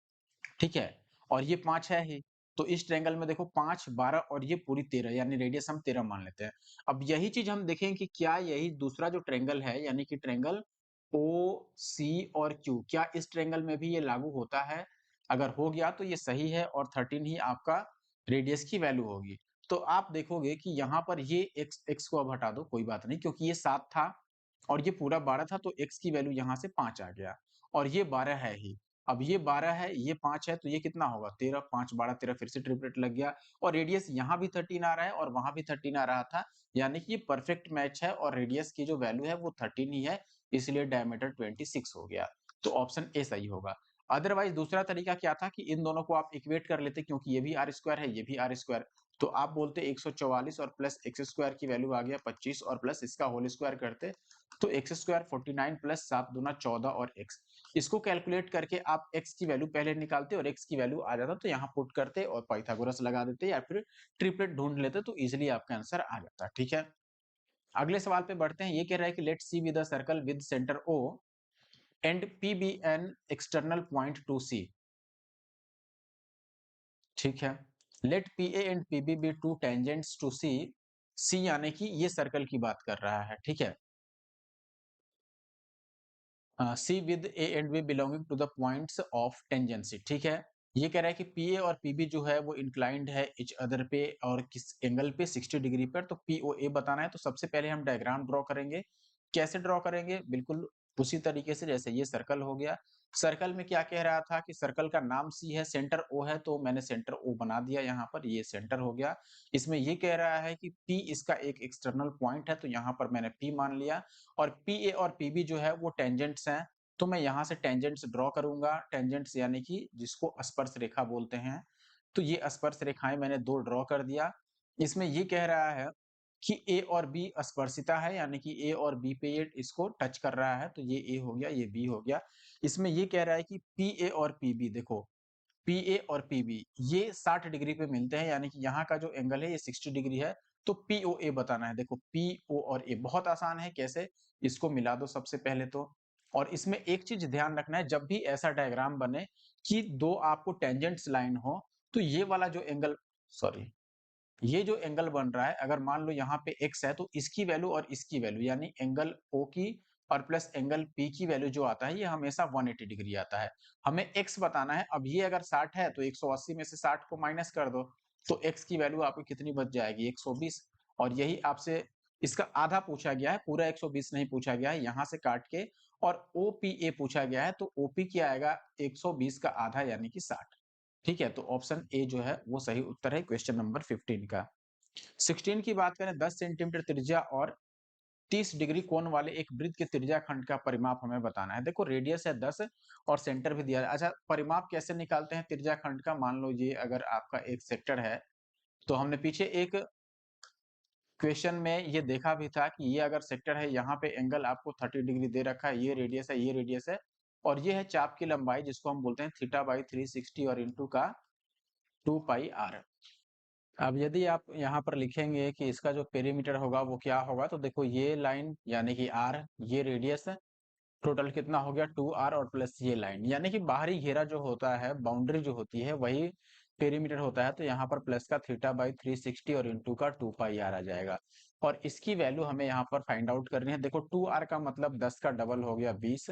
ठीक है, और ये 5 है ही, तो इस ट्रायंगल में देखो 5 12 और ये पूरी 13 यानी रेडियस हम 13 मान लेते हैं। अब यही चीज हम देखें कि क्या यही दूसरा जो ट्रायंगल है यानी कि ट्रायंगल ओ सी और क्यू, क्या इस ट्रायंगल में भी ये लागू होता है, अगर हो गया तो ये सही है और 13 ही आपका रेडियस की वैल्यू होगी। तो आप देखोगे कि यहाँ पर ये x x को अब हटा दो कोई बात नहीं, क्योंकि ये 7 था और ये पूरा 12 था, तो x की वैल्यू यहाँ से 5 आ गया, और ये 12 है ही। अब ये 12 है, ये 5 है, तो ये कितना होगा 13, 5 12 13, फिर से ट्रिपलेट लग गया, और रेडियस यहाँ भी 13 आ रहा है और वहां भी 13 आ रहा था, यानी कि ये परफेक्ट मैच है और रेडियस की जो वैल्यू है वो 13 ही है, इसलिए डायमीटर 26 हो गया। तो ऑप्शन ए सही होगा। अदरवाइज दूसरा तरीका क्या था कि इन दोनों को आप इक्वेट कर लेते, क्योंकि ये भी आर स्क्वायर है ये भी आर स्क्वायर, तो आप बोलते 144 और प्लस एक्स स्क्वायर की वैल्यू आ गया 25 और प्लस इसका होल स्क्वायर करते, तो एक्स स्क्वायर 49 प्लस 7 दूना 14 और एक्स, इसको कैलकुलेट करके आप x की वैल्यू पहले निकालते और x की वैल्यू आ जाता तो यहाँ पुट करते और पाइथागोरस लगा देते या फिर ट्रिपलेट ढूंढ लेते, तो इजीली आपका आंसर आ जाता, ठीक है। अगले सवाल पे बढ़ते हैं, ये कह रहा है कि let C with a circle with centre O and P be an external point to C, ठीक है। Let P A and P B two tangents to C, C यानी कि ये सर्कल की बात कर रहा है, ठीक है। C with A and B belonging to the points of tangency, ठीक है। ये कह रहा है कि पी ए और पीबी जो है वो इंक्लाइंड है इच अदर पे और किस एंगल पे 60 डिग्री पर, तो पी ओ ए बताना है, तो सबसे पहले हम डायग्राम ड्रॉ करेंगे। कैसे ड्रॉ करेंगे, बिल्कुल उसी तरीके से जैसे ये सर्कल हो गया। सर्कल में क्या कह रहा था कि सर्कल का नाम सी है, सेंटर ओ है, तो मैंने सेंटर ओ बना दिया, यहाँ पर ये सेंटर हो गया। इसमें ये कह रहा है कि पी इसका एक एक्सटर्नल पॉइंट है, तो यहाँ पर मैंने पी मान लिया, और पी ए और पीबी जो है वो टेंजेंट्स हैं, तो मैं यहाँ से टेंजेंट्स ड्रॉ करूंगा, टेंजेंट्स यानी कि जिसको स्पर्श रेखा बोलते हैं, तो ये स्पर्श रेखाएं मैंने दो ड्रॉ कर दिया। इसमें ये कह रहा है कि ए और बी स्पर्शिता है, यानी कि ए और बी पे ये इसको टच कर रहा है, तो ये ए हो गया ये बी हो गया। इसमें ये कह रहा है कि पी ए और पी बी, देखो पी ए और पी बी ये 60 डिग्री पे मिलते हैं, यानी कि यहाँ का जो एंगल है ये 60 डिग्री है, तो पी ओ ए बताना है। देखो पी ओ और ए बहुत आसान है, कैसे, इसको मिला दो सबसे पहले तो, और इसमें एक चीज ध्यान रखना है, जब भी ऐसा डायग्राम बने कि दो आपको टेंजेंट्स लाइन हो, तो ये वाला जो एंगल, सॉरी, ये जो एंगल बन रहा है, अगर मान लो यहाँ पे x है तो इसकी वैल्यू और इसकी वैल्यू यानी एंगल O की और प्लस एंगल पी की वैल्यू जो आता है ये हमेशा 180 डिग्री आता है। हमें एक्स बताना है, अब ये अगर 60 है तो 180 में से 60 को माइनस कर दो, तो एक्स की वैल्यू आपको कितनी बच जाएगी, 120। और यही आपसे इसका आधा पूछा गया है, पूरा 120 नहीं पूछा गया है, यहाँ से काट के। और ओपीए पूछा गया है, तो ओपी क्या आएगा, 120 का आधा यानी कि 60। ठीक है, तो ऑप्शन ए जो है वो सही उत्तर है क्वेश्चन नंबर 15 का। 16 की बात करें, 10 सेंटीमीटर त्रिज्या और 30 डिग्री कोण वाले एक वृत्त के त्रिज्या खंड का परिमाप हमें बताना है। देखो रेडियस है 10 और सेंटर भी दिया है। अच्छा, परिमाप कैसे निकालते हैं त्रिज्या खंड का, मान लो ये अगर आपका एक सेक्टर है, तो हमने पीछे एक क्वेश्चन में ये देखा भी था कि ये अगर सेक्टर है, यहाँ पे एंगल आपको 30 डिग्री दे रखा है, ये रेडियस है, ये रेडियस है, और ये है चाप की लंबाई जिसको हम बोलते हैं थीटा बाई 360 और इंटू का 2 पाई आर। अब यदि आप यहाँ पर लिखेंगे कि इसका जो पेरीमीटर होगा वो क्या होगा, तो देखो ये लाइन यानी कि आर, ये रेडियस है, टोटल कितना हो गया 2r, और प्लस ये लाइन यानी कि बाहरी घेरा जो होता है, बाउंड्री जो होती है वही पेरीमीटर होता है। तो यहाँ पर प्लस का थीटा बाई 360 और इंटू का 2 पाई आर आ जाएगा। और इसकी वैल्यू हमें यहाँ पर फाइंड आउट करनी है। देखो 2r का मतलब 10 का डबल हो गया 20,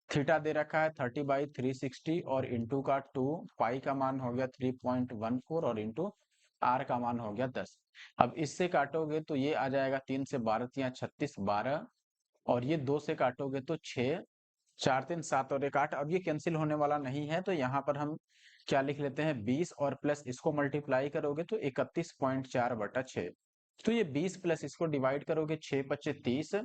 थीटा दे रखा है 30 बाई 360 और इंटू का 2, पाई का मान हो गया 3.14 और इंटू आर का मान हो गया 10। अब इससे काटोगे तो ये आ जाएगा 3 से 12 या 36 12, और ये 2 से काटोगे तो 6, 4 3 7 और 1 8। अब ये कैंसिल होने वाला नहीं है, तो यहाँ पर हम क्या लिख लेते हैं 20, और प्लस इसको मल्टीप्लाई करोगे तो 31.4/6। तो ये 20 प्लस इसको डिवाइड करोगे 6 पच्चे 30,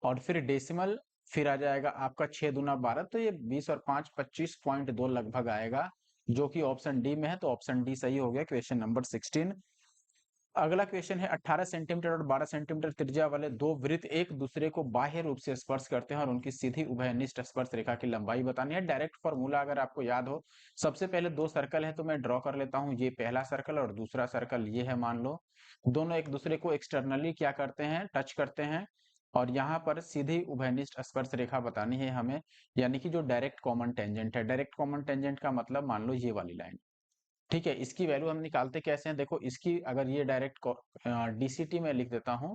और फिर डेसिमल, फिर आ जाएगा आपका 6 दूना 12, तो ये 20 और 5 25.2 लगभग आएगा, जो कि ऑप्शन डी में है। तो ऑप्शन डी सही हो गया क्वेश्चन नंबर 16। अगला क्वेश्चन है, 18 सेंटीमीटर और 12 सेंटीमीटर त्रिज्या वाले दो वृत्त एक दूसरे को बाह्य रूप से स्पर्श करते हैं और उनकी सीधी उभयनिष्ठ स्पर्श रेखा की लंबाई बतानी है। डायरेक्ट फॉर्मूला अगर आपको याद हो, सबसे पहले दो सर्कल है तो मैं ड्रॉ कर लेता हूं, ये पहला सर्कल और दूसरा सर्कल ये है, मान लो दोनों एक दूसरे को एक्सटर्नली क्या करते हैं, टच करते हैं, और यहाँ पर सीधी उभयनिष्ठ स्पर्श रेखा बतानी है हमें, यानी कि जो डायरेक्ट कॉमन टेंजेंट है। डायरेक्ट कॉमन टेंजेंट का मतलब मान लो ये वाली लाइन। ठीक है, इसकी वैल्यू हम निकालते कैसे हैं, देखो इसकी अगर ये डायरेक्ट डीसीटी में लिख देता हूं,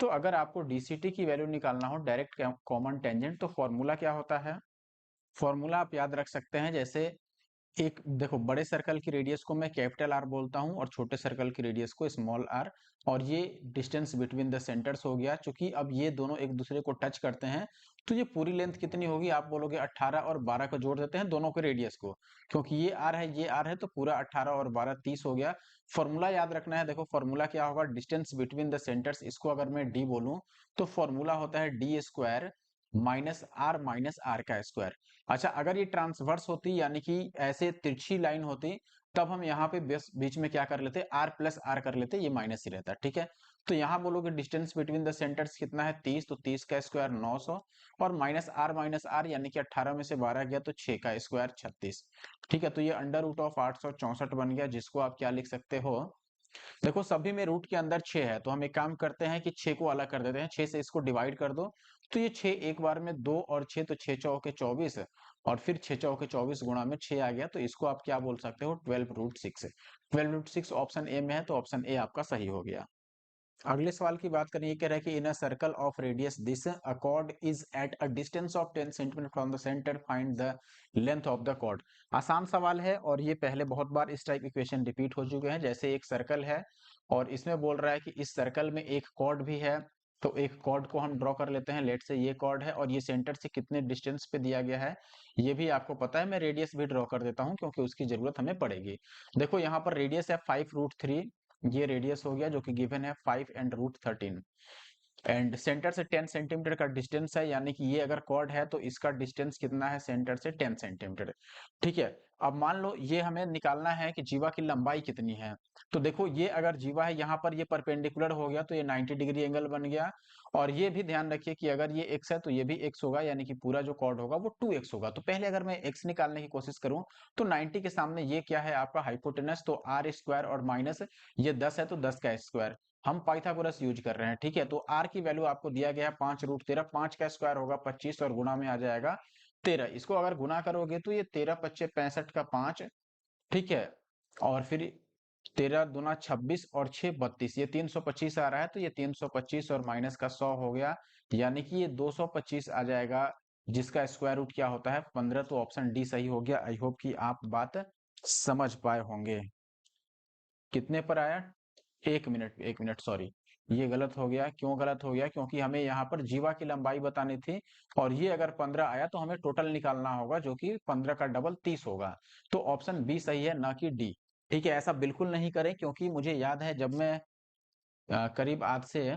तो अगर आपको डीसीटी की वैल्यू निकालना हो डायरेक्ट कॉमन टेंजेंट, तो फॉर्मूला क्या होता है, फॉर्मूला आप याद रख सकते हैं। जैसे एक देखो, बड़े सर्कल की रेडियस को मैं कैपिटल आर बोलता हूं और छोटे सर्कल की रेडियस को स्मॉल आर, और ये डिस्टेंस बिटवीन द सेंटर्स हो गया। चूंकि अब ये दोनों एक दूसरे को टच करते हैं, तो ये पूरी लेंथ कितनी होगी, आप बोलोगे 18 और 12 को जोड़ देते हैं दोनों के रेडियस को, क्योंकि ये आर है ये आर है, तो पूरा 18 और 12 30 हो गया। फॉर्मूला याद रखना है, देखो फॉर्मूला क्या होगा, डिस्टेंस बिटवीन द सेंटर्स, इसको अगर मैं डी बोलूं तो फॉर्मूला होता है डी स्क्वायर माइनस आर का स्क्वायर। अच्छा, अगर ये ट्रांसवर्स होती यानी कि ऐसे तिरछी लाइन होती, तब हम यहाँ पे बीच में क्या कर लेते, आर प्लस आर कर लेते, ये माइनस ही रहता। ठीक है, तो यहाँ बोलोगे डिस्टेंस बिटवीन द सेंटर्स कितना है 30, तो 30 का स्क्वायर 900, और माइनस आर यानी कि 18 में से 12 गया तो 6 का स्क्वायर 36। ठीक है, तो ये अंडर रूट ऑफ 864 बन गया, जिसको आप क्या लिख सकते हो, देखो सभी में रूट के अंदर 6 है, तो हम एक काम करते हैं कि 6 को अलग कर देते हैं, 6 से इसको डिवाइड कर दो, तो ये 6 एक बार में 2 और 6, तो 6 चौके 24, और फिर 6 चौके 24 गुणा में 6 आ गया, तो इसको आप क्या बोल सकते हो 12√6। 12√6 ऑप्शन ए में है, तो ऑप्शन ए आपका सही हो गया। अगले सवाल की बात करें, ये कह रहा है कि in a circle of radius this a chord is at a distance of 10 centimetre from the centre, find the length of the chord. आसान सवाल है, और ये पहले बहुत बार इस टाइप इक्वेशन रिपीट हो चुके हैं। जैसे एक सर्कल है और इसमें बोल रहा है कि इस सर्कल में एक कॉर्ड भी है, तो एक कॉर्ड को हम ड्रॉ कर लेते हैं, लेट से ये कॉर्ड है और ये सेंटर से कितने डिस्टेंस पे दिया गया है ये भी आपको पता है। मैं रेडियस भी ड्रॉ कर देता हूँ क्योंकि उसकी जरूरत हमें पड़ेगी। देखो यहाँ पर रेडियस है 5√3, ये रेडियस हो गया जो कि गिवन है 5 एंड √13, एंड सेंटर से 10 सेंटीमीटर का डिस्टेंस है, यानी कि ये अगर कॉर्ड है तो इसका डिस्टेंस कितना है सेंटर से 10 सेंटीमीटर। ठीक है, अब मान लो ये हमें निकालना है कि जीवा की लंबाई कितनी है। तो देखो ये अगर जीवा है यहाँ पर, ये परपेंडिकुलर हो गया तो ये 90 डिग्री एंगल बन गया, और ये भी ध्यान रखिए कि अगर ये x है तो ये भी x होगा, यानी कि पूरा जो कॉर्ड होगा वो 2x होगा। तो पहले अगर मैं x निकालने की कोशिश करूं, तो 90 के सामने ये क्या है आपका हाइपोटेनस, तो आर स्क्वायर और माइनस ये 10 है तो 10 का स्क्वायर, हम पाइथागोरस यूज कर रहे हैं। ठीक है, तो आर की वैल्यू आपको दिया गया है 5√13, 5 का स्क्वायर होगा 25 और गुणा में आ जाएगा 13। इसको अगर गुना करोगे तो ये 13 पच्चे 65 का 5। ठीक है, और फिर 13 दूना 26 और 6 32, ये 325 आ रहा है, तो ये 325 और माइनस का 100 हो गया, यानी कि ये 225 आ जाएगा, जिसका स्क्वायर रूट क्या होता है 15। तो ऑप्शन डी सही हो गया। आई होप कि आप बात समझ पाए होंगे। कितने पर आया? एक मिनट सॉरी, ये गलत हो गया। क्यों गलत हो गया? क्योंकि हमें यहाँ पर जीवा की लंबाई बतानी थी, और ये अगर 15 आया तो हमें टोटल निकालना होगा, जो कि 15 का डबल 30 होगा। तो ऑप्शन बी सही है, ना कि डी। ठीक है, ऐसा बिल्कुल नहीं करें, क्योंकि मुझे याद है जब मैं करीब आज से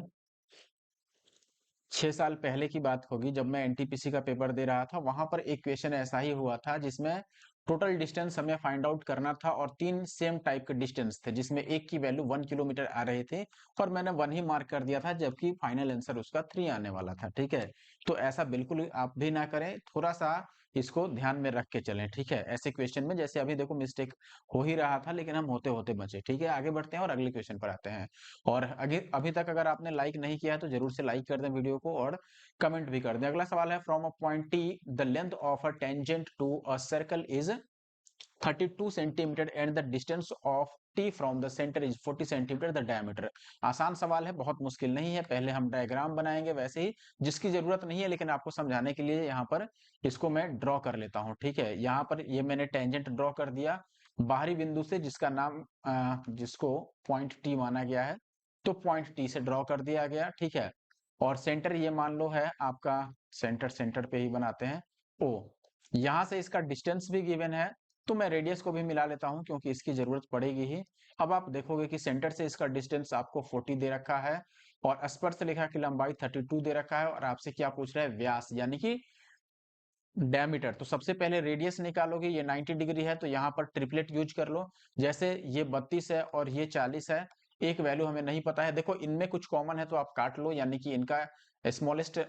6 साल पहले की बात होगी, जब मैं एनटीपीसी का पेपर दे रहा था, वहां पर एक क्वेश्चन ऐसा ही हुआ था, जिसमें टोटल डिस्टेंस हमें फाइंड आउट करना था, और 3 सेम टाइप के डिस्टेंस थे, जिसमें एक की वैल्यू 1 किलोमीटर आ रहे थे, और मैंने 1 ही मार्क कर दिया था, जबकि फाइनल आंसर उसका 3 आने वाला था। ठीक है, तो ऐसा बिल्कुल आप भी ना करें, थोड़ा सा इसको ध्यान में रख के चलें। ठीक है, ऐसे क्वेश्चन में जैसे अभी देखो मिस्टेक हो ही रहा था, लेकिन हम होते होते बचे। ठीक है, आगे बढ़ते हैं और अगले क्वेश्चन पर आते हैं। और अभी अभी तक अगर आपने लाइक नहीं किया है तो जरूर से लाइक कर दें वीडियो को, और कमेंट भी कर दें। अगला सवाल है, from a point T the length of a tangent to a circle is 32 centimetre and the distance of T from the centre is 40 centimetre the diameter. आसान सवाल है, बहुत मुश्किल नहीं है। पहले हम डायग्राम बनाएंगे वैसे ही, जिसकी जरूरत नहीं है, लेकिन आपको समझाने के लिए यहाँ पर इसको मैं ड्रॉ कर लेता हूँ। ठीक है, यहाँ पर ये मैंने टेंजेंट ड्रॉ कर दिया बाहरी बिंदु से, जिसका नाम जिसको पॉइंट टी माना गया है, तो पॉइंट टी से ड्रॉ कर दिया गया। ठीक है, और सेंटर ये मान लो है आपका, सेंटर सेंटर पे ही बनाते हैं ओ। यहां से इसका डिस्टेंस भी गिवन है, तो मैं रेडियस को भी मिला लेता हूं, क्योंकि इसकी जरूरत पड़ेगी ही। अब आप देखोगे कि सेंटर से इसका डिस्टेंस आपको 40 दे रखा है, और स्पर्श रेखा की लंबाई 32 दे रखा है, और आपसे क्या पूछ रहा है? व्यास, यानी कि डायमीटर। तो सबसे पहले रेडियस निकालोगे, ये 90 डिग्री है, तो यहाँ पर ट्रिपलेट यूज कर लो। जैसे ये 32 है और ये 40 है, एक वैल्यू हमें नहीं पता है। देखो इनमें कुछ कॉमन है, तो आप काट लो, यानी कि इनका स्मॉलेस्ट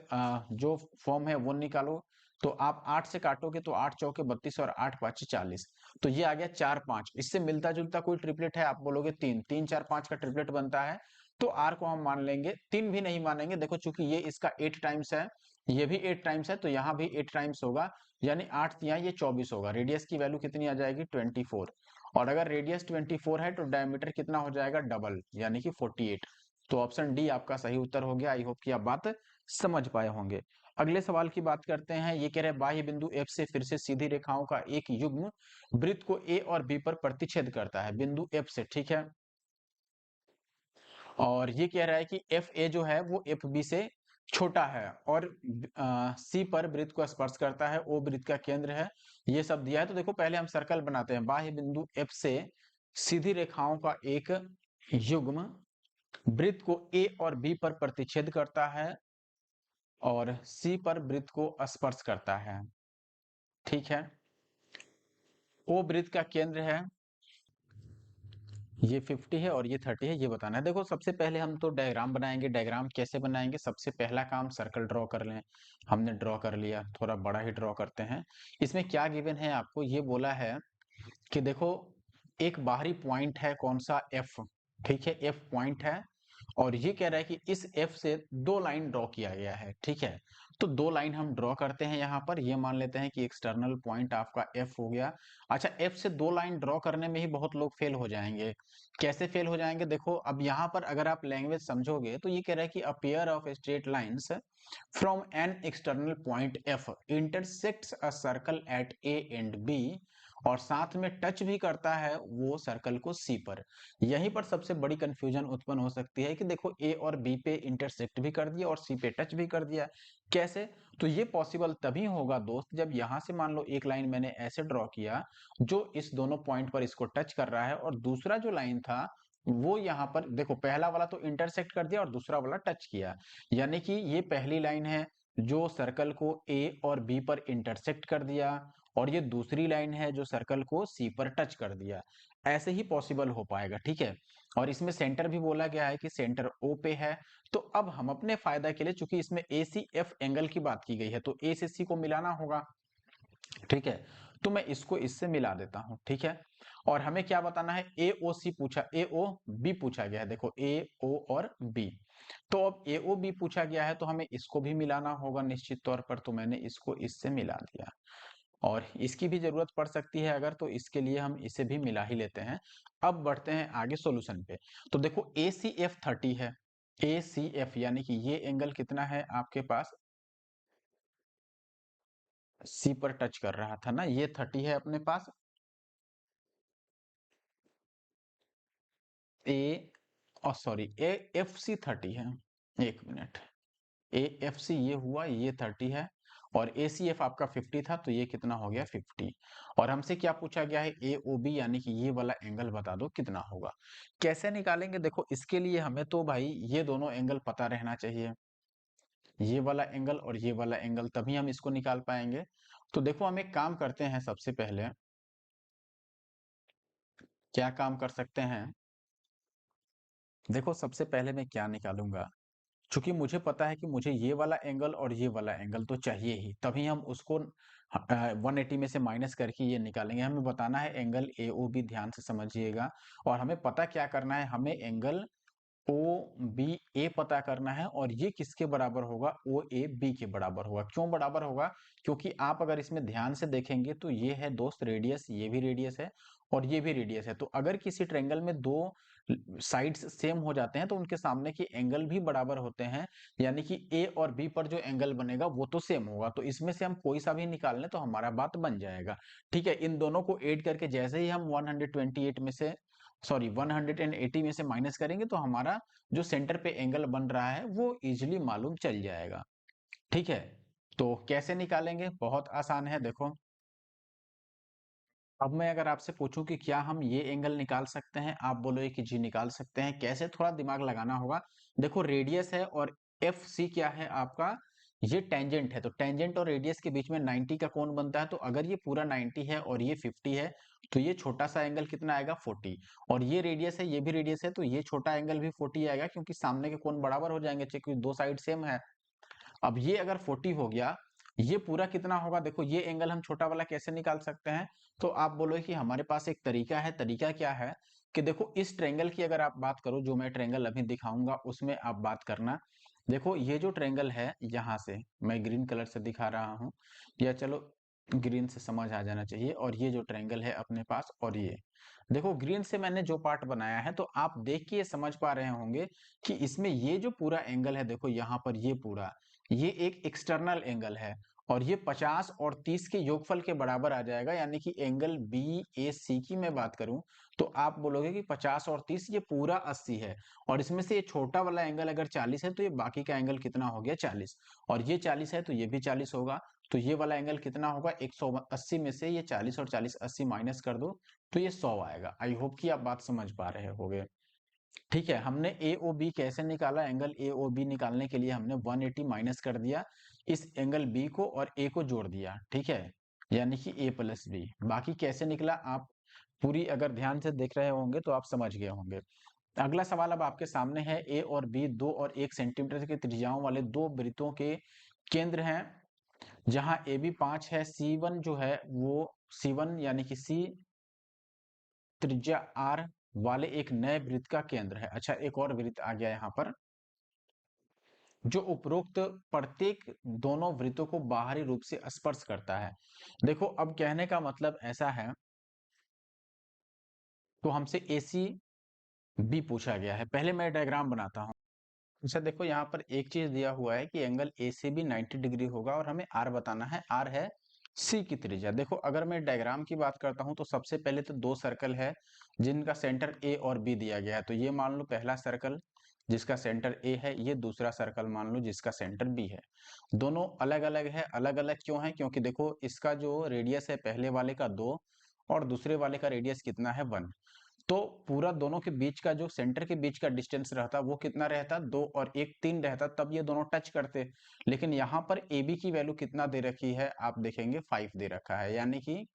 जो फॉर्म है वो निकालो। तो आप 8 से काटोगे तो 8 चौके 32 और 8 पाँचे 40, तो ये आ गया 4 5। इससे मिलता जुलता कोई ट्रिपलेट है? आप बोलोगे 3 3 4 5 का ट्रिपलेट बनता है, तो आर को हम मान लेंगे, 3 भी नहीं मानेंगे। देखो चूंकि ये इसका 8 टाइम्स है, ये भी 8 टाइम्स है, तो यहाँ भी 8 टाइम्स होगा, यानी 8 तिया ये 24 होगा। रेडियस की वैल्यू कितनी आ जाएगी? 24। और अगर रेडियस 24 है तो डायमीटर कितना हो जाएगा? डबल, यानी कि 48। तो ऑप्शन डी आपका सही उत्तर हो गया। आई होप कि आप बात समझ पाए होंगे। अगले सवाल की बात करते हैं। ये कह रहे हैं बाह्य बिंदु एफ से फिर से सीधी रेखाओं का एक युग्म वृत्त को ए और बी पर प्रतिच्छेद करता है बिंदु एफ से। ठीक है, और ये कह रहा है कि एफ ए जो है वो एफ बी से छोटा है, और सी पर वृत्त को स्पर्श करता है, ओ वृत्त का केंद्र है। ये सब दिया है, तो देखो पहले हम सर्कल बनाते हैं। बाह्य बिंदु एफ से सीधी रेखाओं का एक युग्म वृत्त को ए और बी पर प्रतिच्छेद करता है, और सी पर वृत्त को स्पर्श करता है। ठीक है, ओ वृत्त का केंद्र है, ये 50 है और ये 30 है, ये बताना है। देखो सबसे पहले हम तो डायग्राम बनाएंगे। डायग्राम कैसे बनाएंगे? सबसे पहला काम सर्कल ड्रॉ कर लें। हमने ड्रॉ कर लिया, थोड़ा बड़ा ही ड्रॉ करते हैं। इसमें क्या गिवन है? आपको ये बोला है कि देखो एक बाहरी पॉइंट है, कौन सा? एफ। ठीक है, एफ पॉइंट है, और ये कह रहा है कि इस एफ से 2 लाइन ड्रॉ किया गया है। ठीक है, तो 2 लाइन हम ड्रॉ करते हैं यहाँ पर। ये मान लेते हैं कि एक्सटर्नल पॉइंट आपका एफ हो गया। अच्छा, एफ से 2 लाइन ड्रॉ करने में ही बहुत लोग फेल हो जाएंगे। कैसे फेल हो जाएंगे? देखो अब यहाँ पर अगर आप लैंग्वेज समझोगे तो ये कह रहा है कि a pair of straight lines from an external point F intersects a circle at A and B, और साथ में टच भी करता है वो सर्कल को सी पर। यहीं पर सबसे बड़ी कंफ्यूजन उत्पन्न हो सकती है कि देखो ए और बी पे इंटरसेक्ट भी कर दिया और सी पे टच भी कर दिया, कैसे? तो ये पॉसिबल तभी होगा दोस्त, जब यहां से मान लो एक लाइन मैंने ऐसे ड्रॉ किया जो इस दोनों पॉइंट पर इसको टच कर रहा है, और दूसरा जो लाइन था वो यहाँ पर देखो, पहला वाला तो इंटरसेक्ट कर दिया और दूसरा वाला टच किया, यानी कि ये पहली लाइन है जो सर्कल को ए और बी पर इंटरसेक्ट कर दिया, और ये दूसरी लाइन है जो सर्कल को सी पर टच कर दिया। ऐसे ही पॉसिबल हो पाएगा। ठीक है, और इसमें सेंटर भी बोला गया है कि सेंटर ओ पे है। तो अब हम अपने फायदा के लिए, चूंकि इसमें ए सी एफ एंगल की बात की गई है, तो ए से सी को मिलाना होगा। ठीक है, तो मैं इसको इससे मिला देता हूं। ठीक है, और हमें क्या बताना है? ए ओ सी पूछा, ए ओ बी पूछा गया है। देखो ए ओ और बी, तो अब ए ओ बी पूछा गया है, तो हमें इसको भी मिलाना होगा निश्चित तौर पर। तो मैंने इसको इससे मिला दिया, और इसकी भी जरूरत पड़ सकती है अगर, तो इसके लिए हम इसे भी मिला ही लेते हैं। अब बढ़ते हैं आगे सॉल्यूशन पे। तो देखो ACF 30 है, ACF यानी कि ये एंगल कितना है आपके पास, सी पर टच कर रहा था ना, ये 30 है अपने पास। ए सॉरी AFC 30 है, एक मिनट, AFC ये हुआ, ये 30 है, और ACF आपका 50 था, तो ये कितना हो गया 50। और हमसे क्या पूछा गया है, AOB यानी कि ये वाला एंगल बता दो कितना होगा। कैसे निकालेंगे, देखो इसके लिए हमें तो भाई ये दोनों एंगल पता रहना चाहिए, ये वाला एंगल और ये वाला एंगल, तभी हम इसको निकाल पाएंगे। तो देखो हम एक काम करते हैं, सबसे पहले क्या काम कर सकते हैं, देखो सबसे पहले मैं क्या निकालूंगा, चूंकि मुझे पता है कि मुझे ये वाला एंगल और ये वाला एंगल तो चाहिए ही, तभी हम उसको 180 में से माइनस करके ये निकालेंगे। हमें बताना है एंगल AOB, ध्यान से समझिएगा। और हमें पता क्या करना है, हमें एंगल OBA पता करना है, और ये किसके बराबर होगा, OAB के बराबर होगा। क्यों बराबर होगा, क्योंकि आप अगर इसमें ध्यान से देखेंगे तो ये है दोस्त रेडियस, ये भी रेडियस है और ये भी रेडियस है। तो अगर किसी ट्रायंगल में दो साइड्स सेम हो जाते हैं तो उनके सामने के एंगल भी बराबर होते हैं, यानी कि A और B पर जो एंगल बनेगा वो तो सेम होगा। तो इसमें से हम कोई सा भी निकाल लें तो हमारा बात बन जाएगा। ठीक है, इन दोनों को ऐड करके जैसे ही हम 128 में से, सॉरी 180 में से माइनस करेंगे तो हमारा जो सेंटर पे एंगल बन रहा है वो इजीली मालूम चल जाएगा। ठीक है, तो कैसे निकालेंगे, बहुत आसान है। देखो अब मैं अगर आपसे पूछूं कि क्या हम ये एंगल निकाल सकते हैं, आप बोलोगे कि जी निकाल सकते हैं। कैसे, थोड़ा दिमाग लगाना होगा। देखो रेडियस है और एफ सी क्या है आपका, ये टेंजेंट है, तो टेंजेंट और रेडियस के बीच में 90 का कोण बनता है। तो अगर ये पूरा 90 है और ये 50 है, तो ये छोटा सा एंगल कितना आएगा 40। और ये रेडियस है, ये भी रेडियस है, तो ये छोटा एंगल भी 40 आएगा, क्योंकि सामने के कोण बराबर हो जाएंगे क्योंकि दो साइड सेम है। अब ये अगर 40 हो गया, ये पूरा कितना होगा, देखो ये एंगल हम छोटा वाला कैसे निकाल सकते हैं। तो आप बोलोगे कि हमारे पास एक तरीका है, तरीका क्या है कि देखो इस ट्रायंगल की अगर आप बात करो, जो मैं ट्रायंगल अभी दिखाऊंगा उसमें आप बात करना। देखो ये जो ट्रायंगल है, यहां से मैं ग्रीन कलर से दिखा रहा हूं, या चलो ग्रीन से समझ आ जाना चाहिए। और ये जो ट्रायंगल है अपने पास, और ये देखो ग्रीन से मैंने जो पार्ट बनाया है, तो आप देख के ये समझ पा रहे होंगे कि इसमें ये जो पूरा एंगल है, देखो यहाँ पर ये पूरा, ये एक एक्सटर्नल एंगल है, और ये 50 और 30 के योगफल के बराबर आ जाएगा। यानी कि एंगल BAC की मैं बात करूं तो आप बोलोगे कि 50 और 30 ये पूरा 80 है, और इसमें से ये छोटा वाला एंगल अगर 40 है तो ये बाकी का एंगल कितना हो गया 40, और ये 40 है तो ये भी 40 होगा। तो ये वाला एंगल कितना होगा 180 में से ये 40 और 40 80 माइनस कर दो तो ये 100 आएगा। आई होप कि आप बात समझ पा रहे होगे। ठीक है, हमने AOB कैसे निकाला, एंगल AOB निकालने के लिए हमने 180 माइनस कर दिया इस एंगल B को और A को जोड़ दिया। ठीक है, यानी कि A प्लस B। बाकी कैसे निकला आप पूरी अगर ध्यान से देख रहे होंगे तो आप समझ गए होंगे। अगला सवाल अब आपके सामने है, A और B 2 और 1 सेंटीमीटर की त्रिज्याओं वाले दो वृत्तों के केंद्र हैं, जहां AB 5 है, C1 जो है वो C1 यानी कि C त्रिज्या R वाले एक नए वृत्त का केंद्र है। अच्छा, एक और वृत्त आ गया यहाँ पर, जो उपरोक्त प्रत्येक दोनों वृत्तों को बाहरी रूप से स्पर्श करता है। देखो अब कहने का मतलब ऐसा है, तो हमसे ACB पूछा गया है। पहले मैं डायग्राम बनाता हूँ। अच्छा देखो यहाँ पर एक चीज दिया हुआ है कि एंगल ACB 90 डिग्री होगा, और हमें R बताना है। R है C की त्रिज्या। देखो अगर मैं डायग्राम की बात करता हूं तो सबसे पहले तो दो सर्कल है जिनका सेंटर A और B दिया गया है। तो ये मान लो पहला सर्कल जिसका सेंटर A है, ये दूसरा सर्कल मान लो जिसका सेंटर B है। दोनों अलग अलग है। अलग अलग क्यों है, क्योंकि देखो इसका जो रेडियस है पहले वाले का 2 और दूसरे वाले का रेडियस कितना है 1। तो पूरा दोनों के बीच का जो सेंटर के बीच का डिस्टेंस रहता वो कितना रहता 2 और 1 3 रहता, तब ये दोनों टच करते। लेकिन यहाँ पर AB की वैल्यू कितना दे रखी है, आप देखेंगे 5 दे रखा है, यानी कि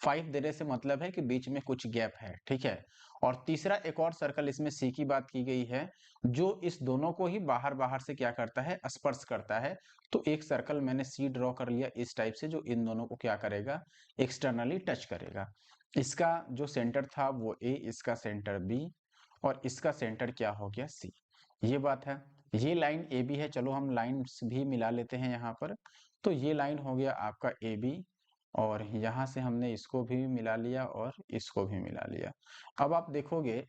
5 देने से मतलब है कि बीच में कुछ गैप है। ठीक है, और तीसरा एक और सर्कल इसमें C की बात की गई है, जो इस दोनों को ही बाहर बाहर से क्या करता है, स्पर्श करता है। तो एक सर्कल मैंने C ड्रॉ कर लिया इस टाइप से, जो इन दोनों को क्या करेगा, एक्सटर्नली टच करेगा। इसका जो सेंटर था वो A, इसका सेंटर B, और इसका सेंटर क्या हो गया C। ये बात है। ये लाइन AB है, चलो हम लाइन भी मिला लेते हैं यहाँ पर। तो ये लाइन हो गया आपका AB, और यहाँ से हमने इसको भी मिला लिया और इसको भी मिला लिया। अब आप देखोगे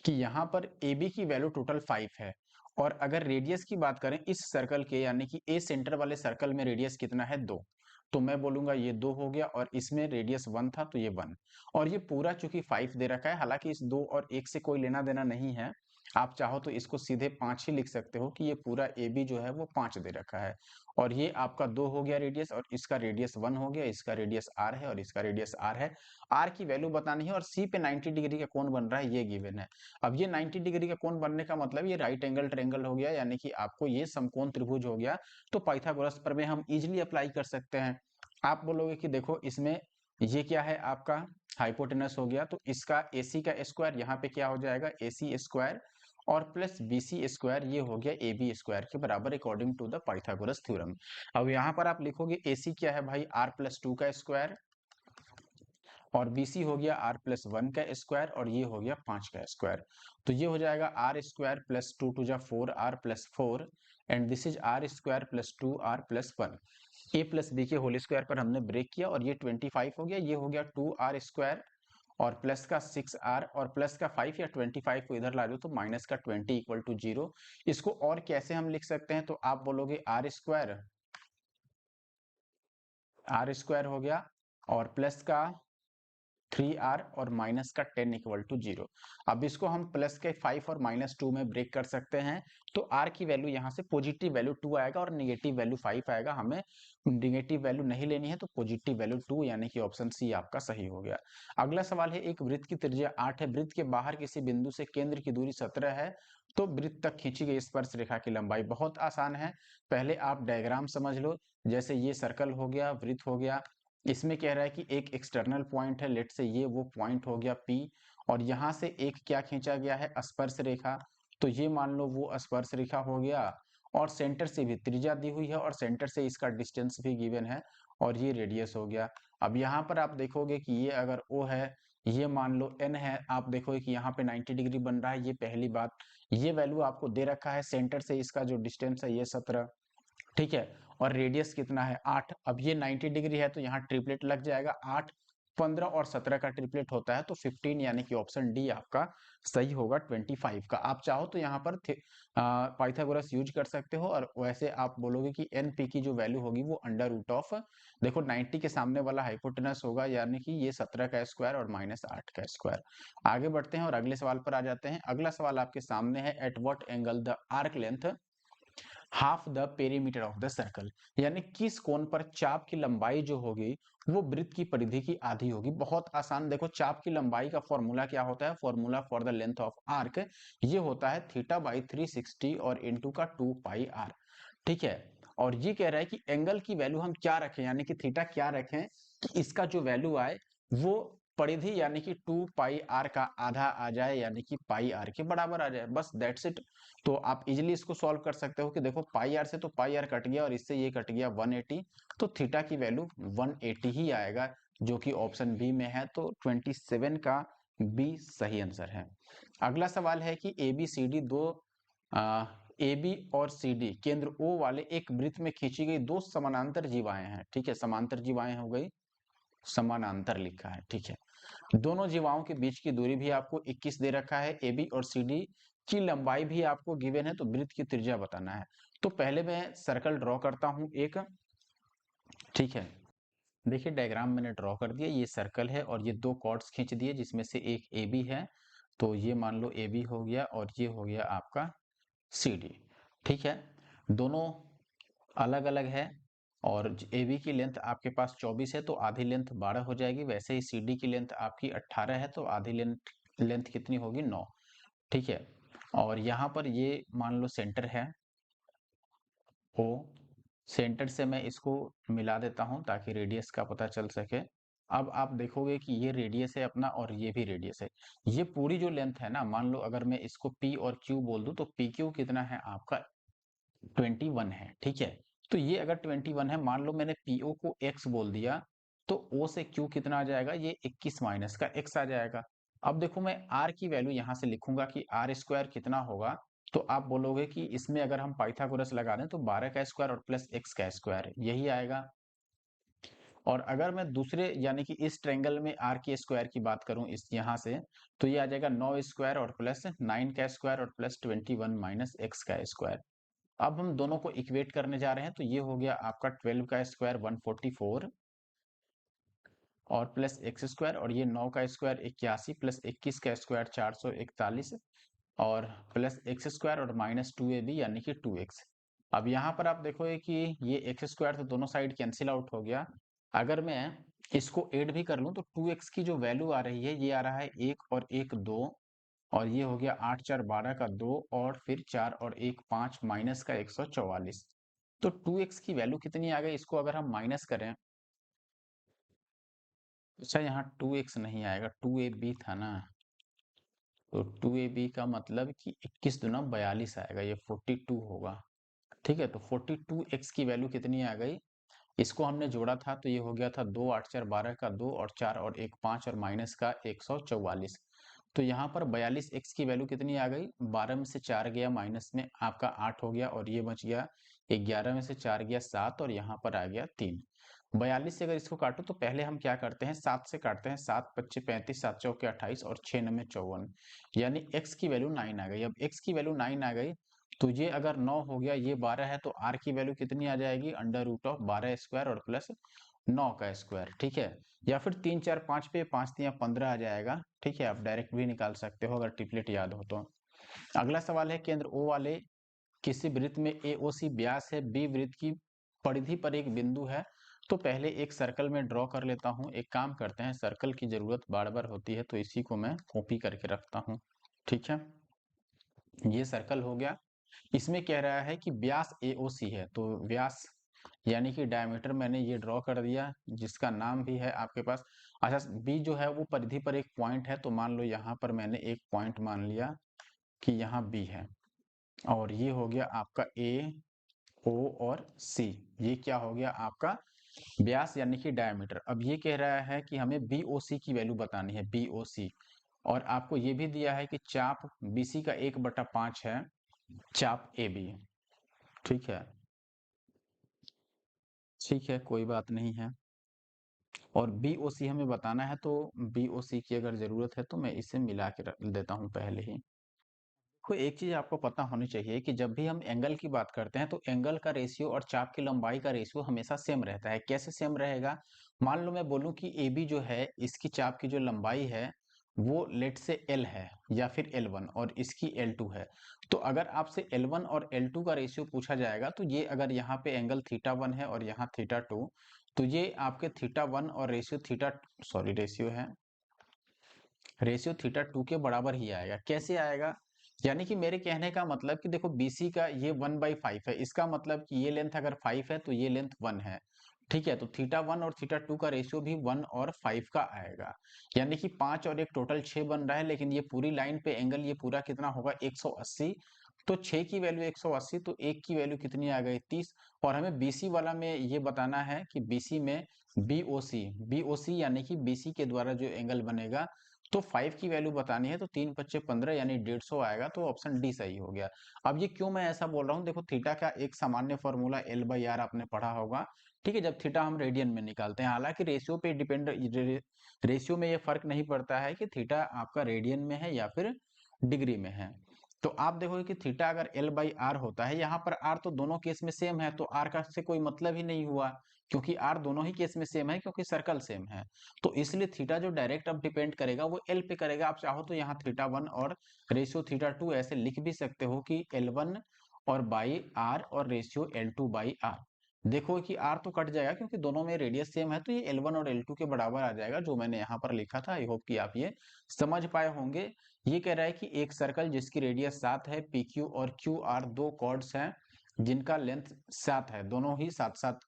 कि यहाँ पर ए बी की वैल्यू टोटल 5 है, और अगर रेडियस की बात करें इस सर्कल के, यानी कि ए सेंटर वाले सर्कल में रेडियस कितना है 2, तो मैं बोलूंगा ये 2 हो गया, और इसमें रेडियस 1 था तो ये 1, और ये पूरा चूंकि 5 दे रखा है, हालांकि इस 2 और 1 से कोई लेना देना नहीं है, आप चाहो तो इसको सीधे 5 ही लिख सकते हो कि ये पूरा ए बी जो है वो 5 दे रखा है, और ये आपका 2 हो गया रेडियस, और इसका रेडियस 1 हो गया, इसका रेडियस आर है और इसका रेडियस आर है। आर की वैल्यू बतानी है और सी पे 90 डिग्री का कोण बन रहा है, ये गिवन है। अब ये 90 डिग्री का कोण बनने का मतलब ये राइट एंगल ट्रायंगल हो गया, यानी कि आपको ये समकोण त्रिभुज हो गया, तो पाइथागोरस प्रमेय हम इजिली अप्लाई कर सकते हैं। आप बोलोगे कि देखो इसमें ये क्या है, आपका हाइपोटेनस हो गया, तो इसका एसी का स्क्वायर यहाँ पे क्या हो जाएगा, एसी स्क्वायर और प्लस बीसी स्क्वायर, ये हो गया ए बी स्क्वायर के बराबर according to the Pythagoras theorem. अब यहाँ पर आप लिखोगे एसी क्या है भाई, आर प्लस 2 का स्क्वायर, और BC हो गया r प्लस 1 का स्क्वायर, और ये हो गया 5 का स्क्वायर, तो ये हो जाएगा आर स्क्वायर प्लस 2 टू जा 4r plus 4, and this is R square plus 2r plus 1। A plus B के होल स्क्वायर पर हमने ब्रेक किया और ये 25 हो गया, ये हो गया 2r स्क्वायर और प्लस का 6r और प्लस का 5 या 25 को इधर ला दो तो माइनस का 20 इक्वल टू 0। इसको और कैसे हम लिख सकते हैं, तो आप बोलोगे आर स्क्वायर हो गया और प्लस का 3r और माइनस का 10 इक्वल टू 0। अब इसको हम प्लस के 5 और माइनस 2 में ब्रेक कर सकते हैं, तो r की वैल्यू यहाँ से पॉजिटिव वैल्यू 2 आएगा और निगेटिव वैल्यू 5 आएगा। हमें निगेटिव वैल्यू नहीं लेनी है, तो पॉजिटिव वैल्यू 2, यानी कि ऑप्शन सी आपका सही हो गया। अगला सवाल है, एक वृत्त की त्रिज्या 8 है, वृत्त के बाहर किसी बिंदु से केंद्र की दूरी 17 है, तो वृत्त तक खींची गई स्पर्श रेखा की लंबाई। बहुत आसान है, पहले आप डायग्राम समझ लो। जैसे ये सर्कल हो गया, वृत्त हो गया, इसमें कह रहा है कि एक एक्सटर्नल पॉइंट है, लेट से ये वो पॉइंट हो गया P, और यहाँ से एक क्या खींचा गया है, स्पर्श रेखा, तो ये मान लो वो स्पर्श रेखा हो गया, और सेंटर से भी त्रिज्या दी हुई है और सेंटर से इसका डिस्टेंस भी गिवन है, और ये रेडियस हो गया। अब यहाँ पर आप देखोगे कि ये अगर O है, ये मान लो N है, आप देखोगे कि यहाँ पे 90 डिग्री बन रहा है, ये पहली बात। ये वैल्यू आपको दे रखा है, सेंटर से इसका जो डिस्टेंस है ये 17, ठीक है, और रेडियस कितना है 8। अब ये 90 डिग्री है तो यहाँ ट्रिपलेट लग जाएगा, 8 15 और 17 का ट्रिपलेट होता है तो 15, यानी कि ऑप्शन डी आपका सही होगा 25 का। आप चाहो तो यहाँ पर पाइथागोरस यूज कर सकते हो, और वैसे आप बोलोगे कि एन पी की जो वैल्यू होगी वो अंडर रूट ऑफ, देखो 90 के सामने वाला हाइपोटेनस होगा, यानी कि ये 17 का स्क्वायर और माइनस 8 का स्क्वायर। आगे बढ़ते हैं और अगले सवाल पर आ जाते हैं। अगला सवाल आपके सामने है, at what angle the arc length half the perimeter of the circle, यानी किस कोण पर चाप की लंबाई जो होगी वो वृत्त की परिधि की आधी होगी। बहुत आसान, देखो चाप की लंबाई का फॉर्मूला क्या होता है, formula for the length of arc ये होता है थीटा बाई 360 और इनटू का 2 पाई आर, ठीक है। और ये कह रहा है कि एंगल की वैल्यू हम क्या रखें, यानी कि थीटा क्या रखें कि इसका जो वैल्यू आए वो परिधि यानी कि 2 पाई आर का आधा आ जाए, यानी कि पाई आर के बराबर आ जाए, बस दैट्स इट। तो आप इजीली इसको सॉल्व कर सकते हो कि देखो पाई आर से तो पाई आर कट गया और इससे ये कट गया 180, तो थीटा की वैल्यू 180 ही आएगा, जो कि ऑप्शन बी में है, तो 27 का बी सही आंसर है। अगला सवाल है कि ए बी सी डी दो ए बी और सी डी केंद्र ओ वाले एक वृत्त में खींची गई दो समानांतर जीवाएं हैं, ठीक है, समांतर जीवाएं हो गई, समानांतर लिखा है, ठीक है। दोनों जीवाओं के बीच की दूरी भी आपको 21 दे रखा है, ए बी और सी डी की लंबाई भी आपको गिवन है, तो वृत्त की त्रिज्या बताना है। तो पहले मैं सर्कल ड्रॉ करता हूं एक, ठीक है। देखिए डायग्राम मैंने ड्रॉ कर दिया, ये सर्कल है और ये दो कॉर्ड्स खींच दिए जिसमें से एक ए बी है, तो ये मान लो ए बी हो गया और ये हो गया आपका सी डी, ठीक है। दोनों अलग अलग है, और ए बी की लेंथ आपके पास 24 है तो आधी लेंथ 12 हो जाएगी, वैसे ही सी डी की लेंथ आपकी 18 है तो आधी लेंथ लेंथ कितनी होगी 9, ठीक है। और यहाँ पर ये मान लो सेंटर है ओ, सेंटर से मैं इसको मिला देता हूं ताकि रेडियस का पता चल सके। अब आप देखोगे कि ये रेडियस है अपना और ये भी रेडियस है, ये पूरी जो लेंथ है ना, मान लो अगर मैं इसको पी और क्यू बोल दूं तो पी क्यू कितना है आपका 21 है, ठीक है। तो ये अगर 21 है, मान लो मैंने पीओ को x बोल दिया, तो ओ से क्यू कितना आ जाएगा, ये 21 माइनस का x आ जाएगा। अब देखो मैं r की वैल्यू यहां से लिखूंगा कि आर स्क्वायर कितना होगा, तो आप बोलोगे कि इसमें अगर हम पाइथागोरस लगा दें तो 12 का स्क्वायर और प्लस x का स्क्वायर यही आएगा। और अगर मैं दूसरे यानी कि इस ट्रायंगल में आर के स्क्वायर की बात करूं इस यहाँ से, तो ये आ जाएगा 9 स्क्वायर और प्लस 9 का स्क्वायर और प्लस 21 माइनस एक्स का स्क्वायर। अब हम दोनों को इक्वेट करने जा रहे हैं, तो ये हो गया आपका 12 का स्क्वायर 144 और प्लस एक्स स्क्वायर, और ये 9 का स्क्वायर 81 प्लस 21 का स्क्वायर 441 और प्लस एक्स स्क्वायर और माइनस 2ab यानी कि 2x। अब यहाँ पर आप देखोगे कि ये एक्स स्क्वायर तो दोनों साइड कैंसिल आउट हो गया। अगर मैं इसको ऐड भी कर लूँ तो 2x की जो वैल्यू आ रही है ये आ रहा है 1 और 1 2, और ये हो गया 8 4 12 का 2 और फिर 4 और 1 5 माइनस का 144। तो 2x की वैल्यू कितनी आ गई, इसको अगर हम माइनस करें, अच्छा यहाँ 2x नहीं आएगा, 2ab था ना, तो 2ab का मतलब कि 21 दूना 42 आएगा, ये 42 होगा। ठीक है, तो 42x की वैल्यू कितनी आ गई, इसको हमने जोड़ा था तो ये हो गया था 2 8 4 12 का 2 और 4 और 1 5 और माइनस का 144। तो यहाँ पर 42x की वैल्यू कितनी आ गई, 12 में से 4 गया माइनस में आपका 8 हो गया, और ये बच गया 11 में से 4 गया 7 और यहाँ पर आ गया 3। 42 से अगर इसको काटो तो पहले हम क्या करते हैं, 7 से काटते हैं, 7 25 35 7 चौके 28 और 6 9 54, यानी x की वैल्यू 9 आ गई। अब x की वैल्यू 9 आ गई तो ये अगर 9 हो गया, ये 12 है, तो r की वैल्यू कितनी आ जाएगी, अंडर रूट ऑफ 12 स्क्वायर और प्लस 9 का स्क्वायर। ठीक है, या फिर 3 4 5 पे 5 3 15 आ जाएगा। ठीक है, आप डायरेक्ट भी निकाल सकते हो अगर ट्रिपलेट याद हो तो। अगला सवाल है, केंद्र O वाले किसी वृत्त में AOC व्यास है, B वृत्त की परिधि पर एक बिंदु है। तो पहले एक सर्कल में ड्रॉ कर लेता हूं। एक काम करते हैं, सर्कल की जरूरत बार बार होती है तो इसी को मैं कॉपी करके रखता हूं। ठीक है, ये सर्कल हो गया। इसमें कह रहा है कि व्यास AOC है, तो व्यास यानी कि डायमीटर मैंने ये ड्रॉ कर दिया, जिसका नाम भी है आपके पास। अच्छा, बी जो है वो परिधि पर एक पॉइंट है, तो मान लो यहाँ पर मैंने एक पॉइंट मान लिया कि यहाँ बी है, और ये हो गया आपका ए ओ और सी। ये क्या हो गया आपका व्यास यानी कि डायमीटर। अब ये कह रहा है कि हमें BOC की वैल्यू बतानी है, BOC, और आपको ये भी दिया है कि चाप BC का 1/5 है चाप AB। ठीक है, ठीक है, कोई बात नहीं है। और BOC हमें बताना है, तो BOC की अगर जरूरत है तो मैं इसे मिला के रख देता हूं पहले ही। कोई एक चीज आपको पता होनी चाहिए कि जब भी हम एंगल की बात करते हैं तो एंगल का रेशियो और चाप की लंबाई का रेशियो हमेशा सेम रहता है। कैसे सेम रहेगा, मान लो मैं बोलूं कि AB जो है इसकी चाप की जो लंबाई है वो लेट से L है या फिर L1 और इसकी L2 है। तो अगर आपसे L1 और L2 का रेशियो पूछा जाएगा, तो ये अगर यहाँ पे एंगल θ1 है और यहाँ θ2, तो ये आपके θ1 और रेशियो थीटा सॉरी रेशियो θ2 के बराबर ही आएगा। कैसे आएगा, यानी कि मेरे कहने का मतलब कि देखो BC का ये 1/5 है, इसका मतलब कि ये लेंथ अगर 5 है तो ये लेंथ 1 है। ठीक है, तो θ1 और θ2 का रेशियो भी 1 और 5 का आएगा, यानी कि 5 और 1 टोटल 6 बन रहा है। लेकिन ये पूरी लाइन पे एंगल ये पूरा कितना होगा, 180। तो 6 की वैल्यू 180, तो 1 की वैल्यू कितनी आ गई, 30। और हमें BC वाला में ये बताना है कि BC में BOC यानी कि BC के द्वारा जो एंगल बनेगा, तो 5 की वैल्यू बतानी है, तो 3 पच्चे 15 यानी 150 आएगा, तो ऑप्शन डी सही हो गया। अब ये क्यों मैं ऐसा बोल रहा हूँ, देखो थीटा का एक सामान्य फॉर्मूला L/R आपने पढ़ा होगा। ठीक है, जब थीटा हम रेडियन में निकालते हैं, हालांकि रेशियो पे डिपेंड, रेशियो में ये फर्क नहीं पड़ता है कि थीटा आपका रेडियन में है या फिर डिग्री में है। तो आप देखोगे कि थीटा अगर L/R होता है, यहाँ पर R तो दोनों केस में सेम है, तो R का से कोई मतलब ही नहीं हुआ, क्योंकि R दोनों ही केस में सेम है, क्योंकि सर्कल सेम है। तो इसलिए थीटा जो डायरेक्ट अब डिपेंड करेगा वो L पे करेगा। आप चाहो तो यहाँ θ1 और रेशियो θ2 ऐसे लिख भी सकते हो कि L1 और बाई R और रेशियो L2 बाई R। देखो कि R तो कट जाएगा क्योंकि दोनों में रेडियस सेम है, तो ये L1 और L2 के बराबर आ जाएगा, जो मैंने यहाँ पर लिखा था। आई होप कि आप ये समझ पाए होंगे। ये कह रहा है कि एक सर्कल जिसकी रेडियस 7 है, PQ और QR दो कॉर्ड्स हैं जिनका लेंथ 7 है, दोनों ही 7-7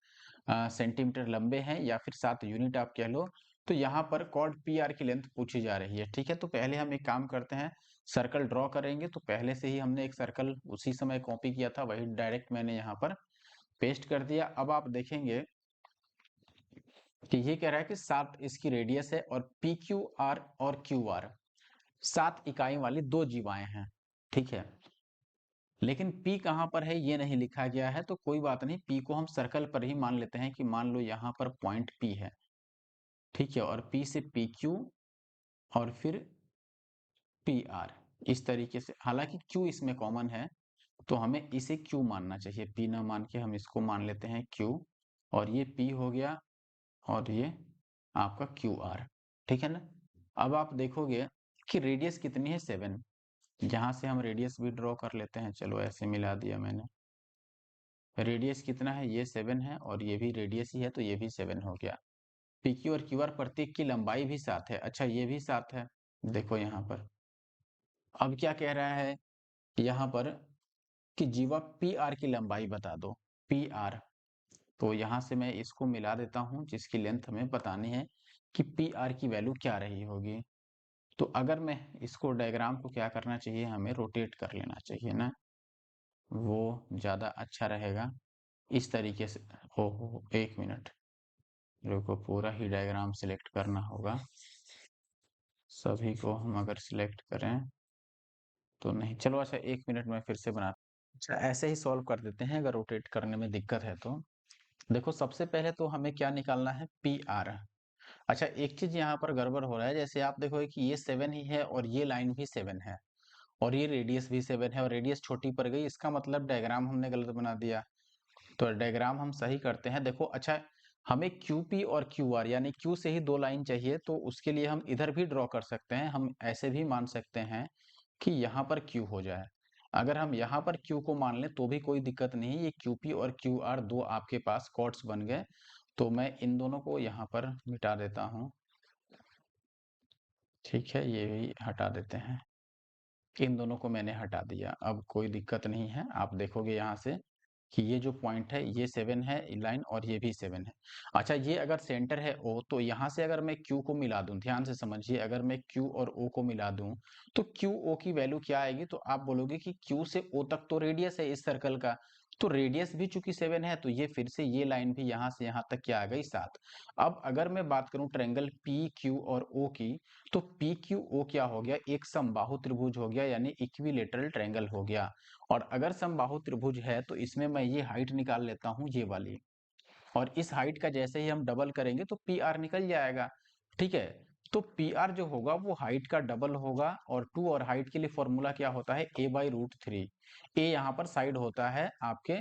सेंटीमीटर लंबे हैं, या फिर 7 यूनिट आप कह लो। तो यहाँ पर कॉर्ड PR की लेंथ पूछी जा रही है। ठीक है, तो पहले हम एक काम करते हैं, सर्कल ड्रॉ करेंगे। तो पहले से ही हमने एक सर्कल उसी समय कॉपी किया था, वही डायरेक्ट मैंने यहाँ पर पेस्ट कर दिया। अब आप देखेंगे कि ये कह रहा है कि 7 इसकी रेडियस है, और PQR और QR 7 इकाई वाली दो जीवाएं हैं। ठीक है, लेकिन P कहाँ पर है ये नहीं लिखा गया है, तो कोई बात नहीं, P को हम सर्कल पर ही मान लेते हैं कि मान लो यहाँ पर पॉइंट P है, ठीक है, और P से PQ और फिर PR, इस तरीके से। हालांकि Q इसमें कॉमन है, तो हमें इसे Q मानना चाहिए, P ना मान के हम इसको मान लेते हैं Q, और ये P हो गया और ये आपका QR, ठीक है ना। अब आप देखोगे कि रेडियस कितनी है, 7। यहाँ से हम रेडियस भी ड्रॉ कर लेते हैं, चलो ऐसे मिला दिया मैंने। रेडियस कितना है, ये 7 है, और ये भी रेडियस ही है, तो ये भी 7 हो गया। PQ और QR प्रतीक की लंबाई भी 7 है, अच्छा ये भी 7 है, देखो यहाँ पर। अब क्या कह रहा है यहाँ पर कि जीवा PR की लंबाई बता दो, PR। तो यहाँ से मैं इसको मिला देता हूँ, जिसकी लेंथ हमें बतानी है कि PR की वैल्यू क्या रही होगी। तो अगर मैं इसको डायग्राम को क्या करना चाहिए, हमें रोटेट कर लेना चाहिए ना, वो ज़्यादा अच्छा रहेगा। इस तरीके से, हो 1 मिनट रुको, पूरा ही डायग्राम सिलेक्ट करना होगा। सभी को हम अगर सिलेक्ट करें तो नहीं, चलो अच्छा 1 मिनट में फिर से बना, अच्छा ऐसे ही सॉल्व कर देते हैं, अगर रोटेट करने में दिक्कत है तो। देखो सबसे पहले तो हमें क्या निकालना है, PR। अच्छा एक चीज यहाँ पर गड़बड़ हो रहा है, जैसे आप देखोगे कि ये 7 ही है और ये लाइन भी 7 है और ये रेडियस भी 7 है और रेडियस छोटी पड़ गई, इसका मतलब डायग्राम हमने गलत बना दिया। तो डायग्राम हम सही करते हैं, देखो अच्छा हमें QP और QR यानी Q से ही 2 लाइन चाहिए, तो उसके लिए हम इधर भी ड्रॉ कर सकते हैं, हम ऐसे भी मान सकते हैं कि यहाँ पर Q हो जाए। अगर हम यहाँ पर Q को मान लें तो भी कोई दिक्कत नहीं, ये QP और QR दो आपके पास कॉर्ड्स बन गए, तो मैं इन दोनों को यहाँ पर मिटा देता हूँ, ठीक है, ये भी हटा देते हैं, इन दोनों को मैंने हटा दिया, अब कोई दिक्कत नहीं है। आप देखोगे यहाँ से कि ये जो पॉइंट है ये 7 है लाइन और ये भी 7 है। अच्छा ये अगर सेंटर है O, तो यहाँ से अगर मैं Q को मिला दूं, ध्यान से समझिए, अगर मैं Q और O को मिला दूं तो QO की वैल्यू क्या आएगी, तो आप बोलोगे कि Q से O तक तो रेडियस है इस सर्कल का, तो रेडियस भी चूंकि 7 है, तो ये फिर से ये लाइन भी यहाँ से यहाँ तक क्या आ गई, 7। अब अगर मैं बात करूं ट्रायंगल PQ और O की, तो PQO क्या हो गया, एक समबाहु त्रिभुज हो गया, यानी इक्विलेटरल ट्रायंगल हो गया। और अगर समबाहु त्रिभुज है तो इसमें मैं ये हाइट निकाल लेता हूँ, ये वाली, और इस हाइट का जैसे ही हम डबल करेंगे तो PR निकल जाएगा, ठीक है। तो PR जो होगा वो हाइट का डबल होगा, और 2 और हाइट के लिए फॉर्मूला क्या होता है, A/√3। A यहाँ पर साइड होता है आपके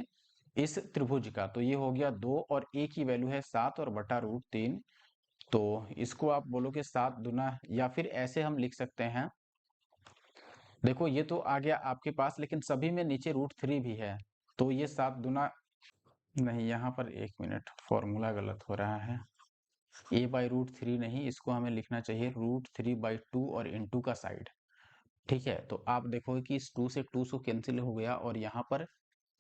इस त्रिभुज का, तो ये हो गया 2, और A की वैल्यू है 7 और बटा √3। तो इसको आप बोलोगे 7 दुना, या फिर ऐसे हम लिख सकते हैं, देखो ये तो आ गया आपके पास, लेकिन सभी में नीचे √3 भी है, तो ये 7 दुना, नहीं यहाँ पर 1 मिनट, फॉर्मूला गलत हो रहा है, A/√3 नहीं, इसको हमें लिखना चाहिए √3/2 और इनटू का साइड, ठीक है। तो आप देखोगे कि इस 2 से 2 कैंसिल हो गया, और यहाँ पर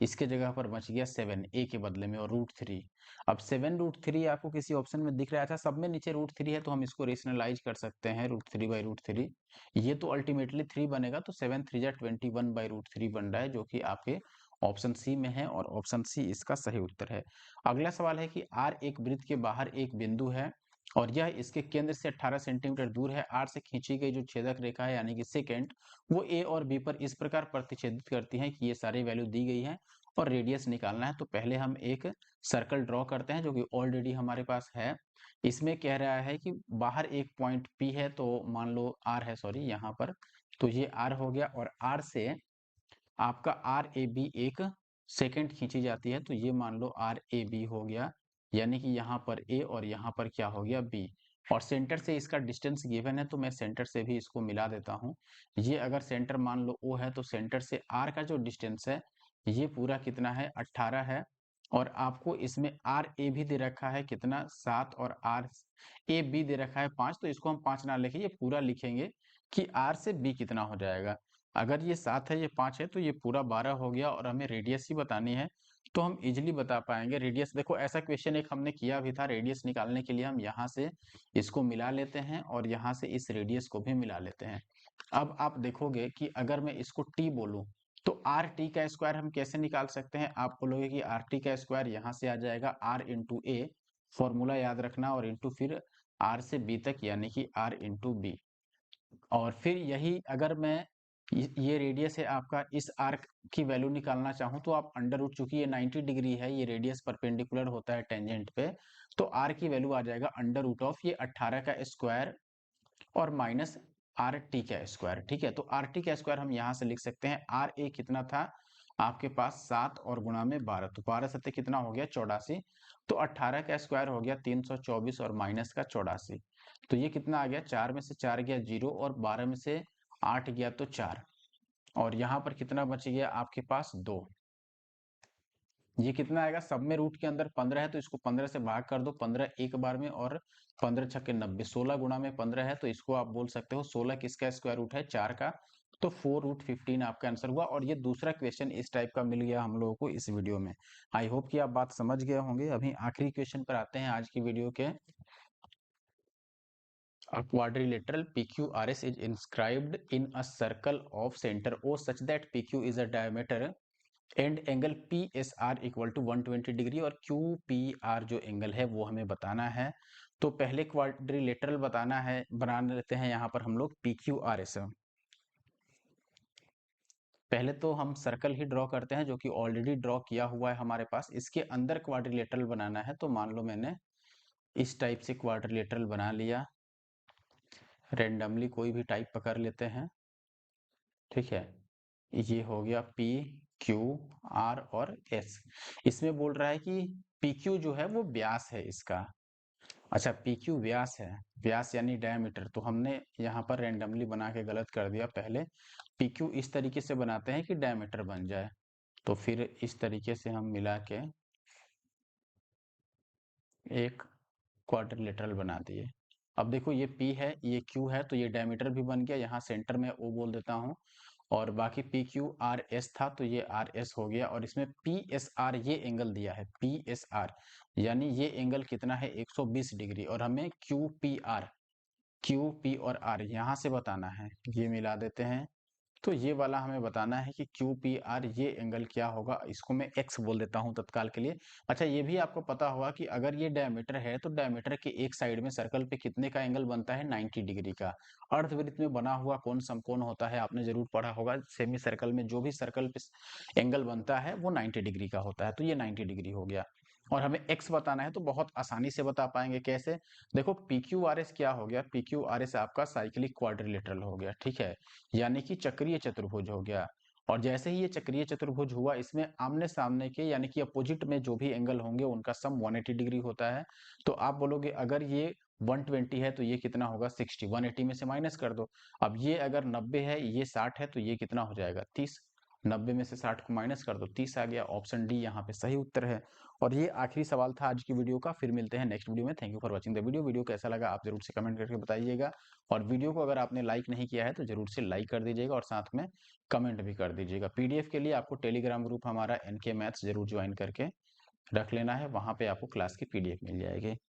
इसके जगह पर बच गया 7 A के बदले में, और √3। अब 7 √3 आपको किसी ऑप्शन में दिख रहा था, सब में नीचे √3 है, तो हम इसको रेशनलाइज कर सकते हैं, √3/√3, ये तो अल्टीमेटली 3 बनेगा, तो 7 3 21/√3 बन रहा है, जो कि आपके ऑप्शन सी में है, और ऑप्शन सी इसका सही उत्तर है। अगला सवाल है कि R एक वृत्त के बाहर एक बिंदु है और यह इसके केंद्र से 18 सेंटीमीटर दूर है। R से खींची गई जो छेदक रेखा है यानी कि सेकेंड, वो A और B पर इस प्रकार प्रतिच्छेदित करती है कि ये सारी वैल्यू दी गई है और रेडियस निकालना है। तो पहले हम एक सर्कल ड्रॉ करते हैं जो कि ऑलरेडी हमारे पास है। इसमें कह रहा है कि बाहर एक पॉइंट P है, तो मान लो R है, सॉरी यहाँ पर, तो ये R हो गया, और R से आपका RAB एक सेकंड खींची जाती है, तो ये मान लो RAB हो गया, यानी कि यहाँ पर A और यहाँ पर क्या हो गया, B, और सेंटर से इसका डिस्टेंस गिवन है, तो मैं सेंटर से भी इसको मिला देता हूँ। ये अगर सेंटर मान लो O है, तो सेंटर से R का जो डिस्टेंस है ये पूरा कितना है, 18 है, और आपको इसमें RA भी दे रखा है कितना, 7, और RAB दे रखा है 5, तो इसको हम 5 ना लिखे, ये पूरा लिखेंगे कि R से B कितना हो जाएगा। अगर ये 7 है, ये 5 है, तो ये पूरा 12 हो गया, और हमें रेडियस ही बतानी है, तो हम इजीली बता पाएंगे रेडियस। देखो ऐसा क्वेश्चन एक हमने किया भी था, रेडियस निकालने के लिए हम यहाँ से इसको मिला लेते हैं और यहाँ से इस रेडियस को भी मिला लेते हैं। अब आप देखोगे कि अगर मैं इसको t बोलूं, तो आर टी का स्क्वायर हम कैसे निकाल सकते हैं, आप बोलोगे कि आर टी का स्क्वायर यहाँ से आ जाएगा r इंटू ए, फॉर्मूला याद रखना, और इंटू फिर r से b तक, यानी कि r इंटू बी। और फिर यही अगर मैं ये रेडियस है आपका, इस आर्क की वैल्यू निकालना चाहूँ तो आप अंडर रूट, चूंकि ये 90 डिग्री है, ये रेडियस परपेंडिकुलर होता है टेंजेंट पे, तो आर की वैल्यू आ जाएगा अंडर रूट ऑफ ये 18 का स्क्वायर और माइनस आर टी का स्क्वायर। ठीक है, तो आर टी का स्क्वायर हम यहाँ से लिख सकते हैं, आर ए कितना था आपके पास 7 और गुणा में 12, तो 12 सत्ते कितना हो गया 84, तो 18 का स्क्वायर हो गया 324 और माइनस का 84, तो ये कितना आ गया, 4 में से 4 गया 0 और 12 में से 8 गया तो 4, और यहाँ पर कितना बच गया आपके पास 2। ये कितना आएगा, सब में रूट के अंदर 15 है तो इसको 15 से भाग कर दो, 15 एक बार में, और 15 छक्के 90, 16 गुणा में 15 है तो इसको आप बोल सकते हो 16 किसका स्क्वायर रूट है, 4 का, तो 4 रूट 15 आपका आंसर हुआ। और ये दूसरा क्वेश्चन इस टाइप का मिल गया हम लोगों को इस वीडियो में। आई होप कि आप बात समझ गए होंगे। अभी आखिरी क्वेश्चन पर आते हैं आज की वीडियो के। A quadrilateral PQRS is inscribed in a circle of center O such that PQ is a diameter and angle P S R equal to 120 degree और क्यू पी आर जो एंगल है वो हमें बताना है। तो पहले क्वाड्रिलेटरल बताना है, बना लेते हैं यहाँ पर हम लोग पी क्यू आर एस। पहले तो हम सर्कल ही ड्रॉ करते हैं जो कि ऑलरेडी ड्रॉ किया हुआ है हमारे पास। इसके अंदर क्वाड्रिलेटरल बनाना है, तो मान लो मैंने इस टाइप से क्वाड्रिलेटरल बना लिया, रेंडमली कोई भी टाइप पकड़ लेते हैं। ठीक है, ये हो गया पी क्यू आर और एस। इसमें बोल रहा है कि पी क्यू जो है वो व्यास है इसका। अच्छा, पी क्यू व्यास है, व्यास यानी डायमीटर, तो हमने यहाँ पर रेंडमली बना के गलत कर दिया। पहले पी क्यू इस तरीके से बनाते हैं कि डायमीटर बन जाए, तो फिर इस तरीके से हम मिला के एक क्वाड्रिलेटरल बना दिए। अब देखो ये P है, ये Q है, तो ये डायमीटर भी बन गया, यहाँ सेंटर में O बोल देता हूँ, और बाकी पी क्यू आर एस था तो ये आर एस हो गया, और इसमें पी एस आर ये एंगल दिया है, पी एस आर यानी ये एंगल कितना है 120 डिग्री, और हमें क्यू पी और आर यहाँ से बताना है, ये मिला देते हैं। तो ये वाला हमें बताना है कि क्यू पी आर ये एंगल क्या होगा, इसको मैं एक्स बोल देता हूँ तत्काल के लिए। अच्छा, ये भी आपको पता होगा कि अगर ये डायमीटर है तो डायमीटर के एक साइड में सर्कल पे कितने का एंगल बनता है, 90 डिग्री का। अर्धवृत्त में बना हुआ कौन समकोण होता है, आपने जरूर पढ़ा होगा, सेमी सर्कल में जो भी सर्कल पे एंगल बनता है वो 90 डिग्री का होता है, तो ये 90 डिग्री हो गया। और हमें एक्स बताना है तो बहुत आसानी से बता पाएंगे, कैसे, देखो पी क्यू आर एस क्या हो गया, पी क्यू आर एस आपका साइक्लिक क्वाड्रिलेटरल हो गया। ठीक है, यानी कि चक्रीय चतुर्भुज हो गया। और जैसे ही ये चक्रीय चतुर्भुज हुआ, इसमें आमने सामने के यानी कि अपोजिट में जो भी एंगल होंगे उनका सम 180 डिग्री होता है। तो आप बोलोगे अगर ये 120 है तो ये कितना होगा 60, 180 में से माइनस कर दो। अब ये अगर 90 है, ये 60 है, तो ये कितना हो जाएगा 30, 90 में से 60 को माइनस कर दो, 30 आ गया। ऑप्शन डी यहाँ पे सही उत्तर है। और ये आखिरी सवाल था आज की वीडियो का। फिर मिलते हैं नेक्स्ट वीडियो में। Thank you for watching the video. Video कैसा लगा आप जरूर से कमेंट करके बताइएगा, और वीडियो को अगर आपने लाइक नहीं किया है तो जरूर से लाइक कर दीजिएगा और साथ में कमेंट भी कर दीजिएगा। पीडीएफ के लिए आपको टेलीग्राम ग्रुप हमारा एनके मैथ्स जरूर ज्वाइन करके रख लेना है, वहां पे आपको क्लास की पीडीएफ मिल जाएगी।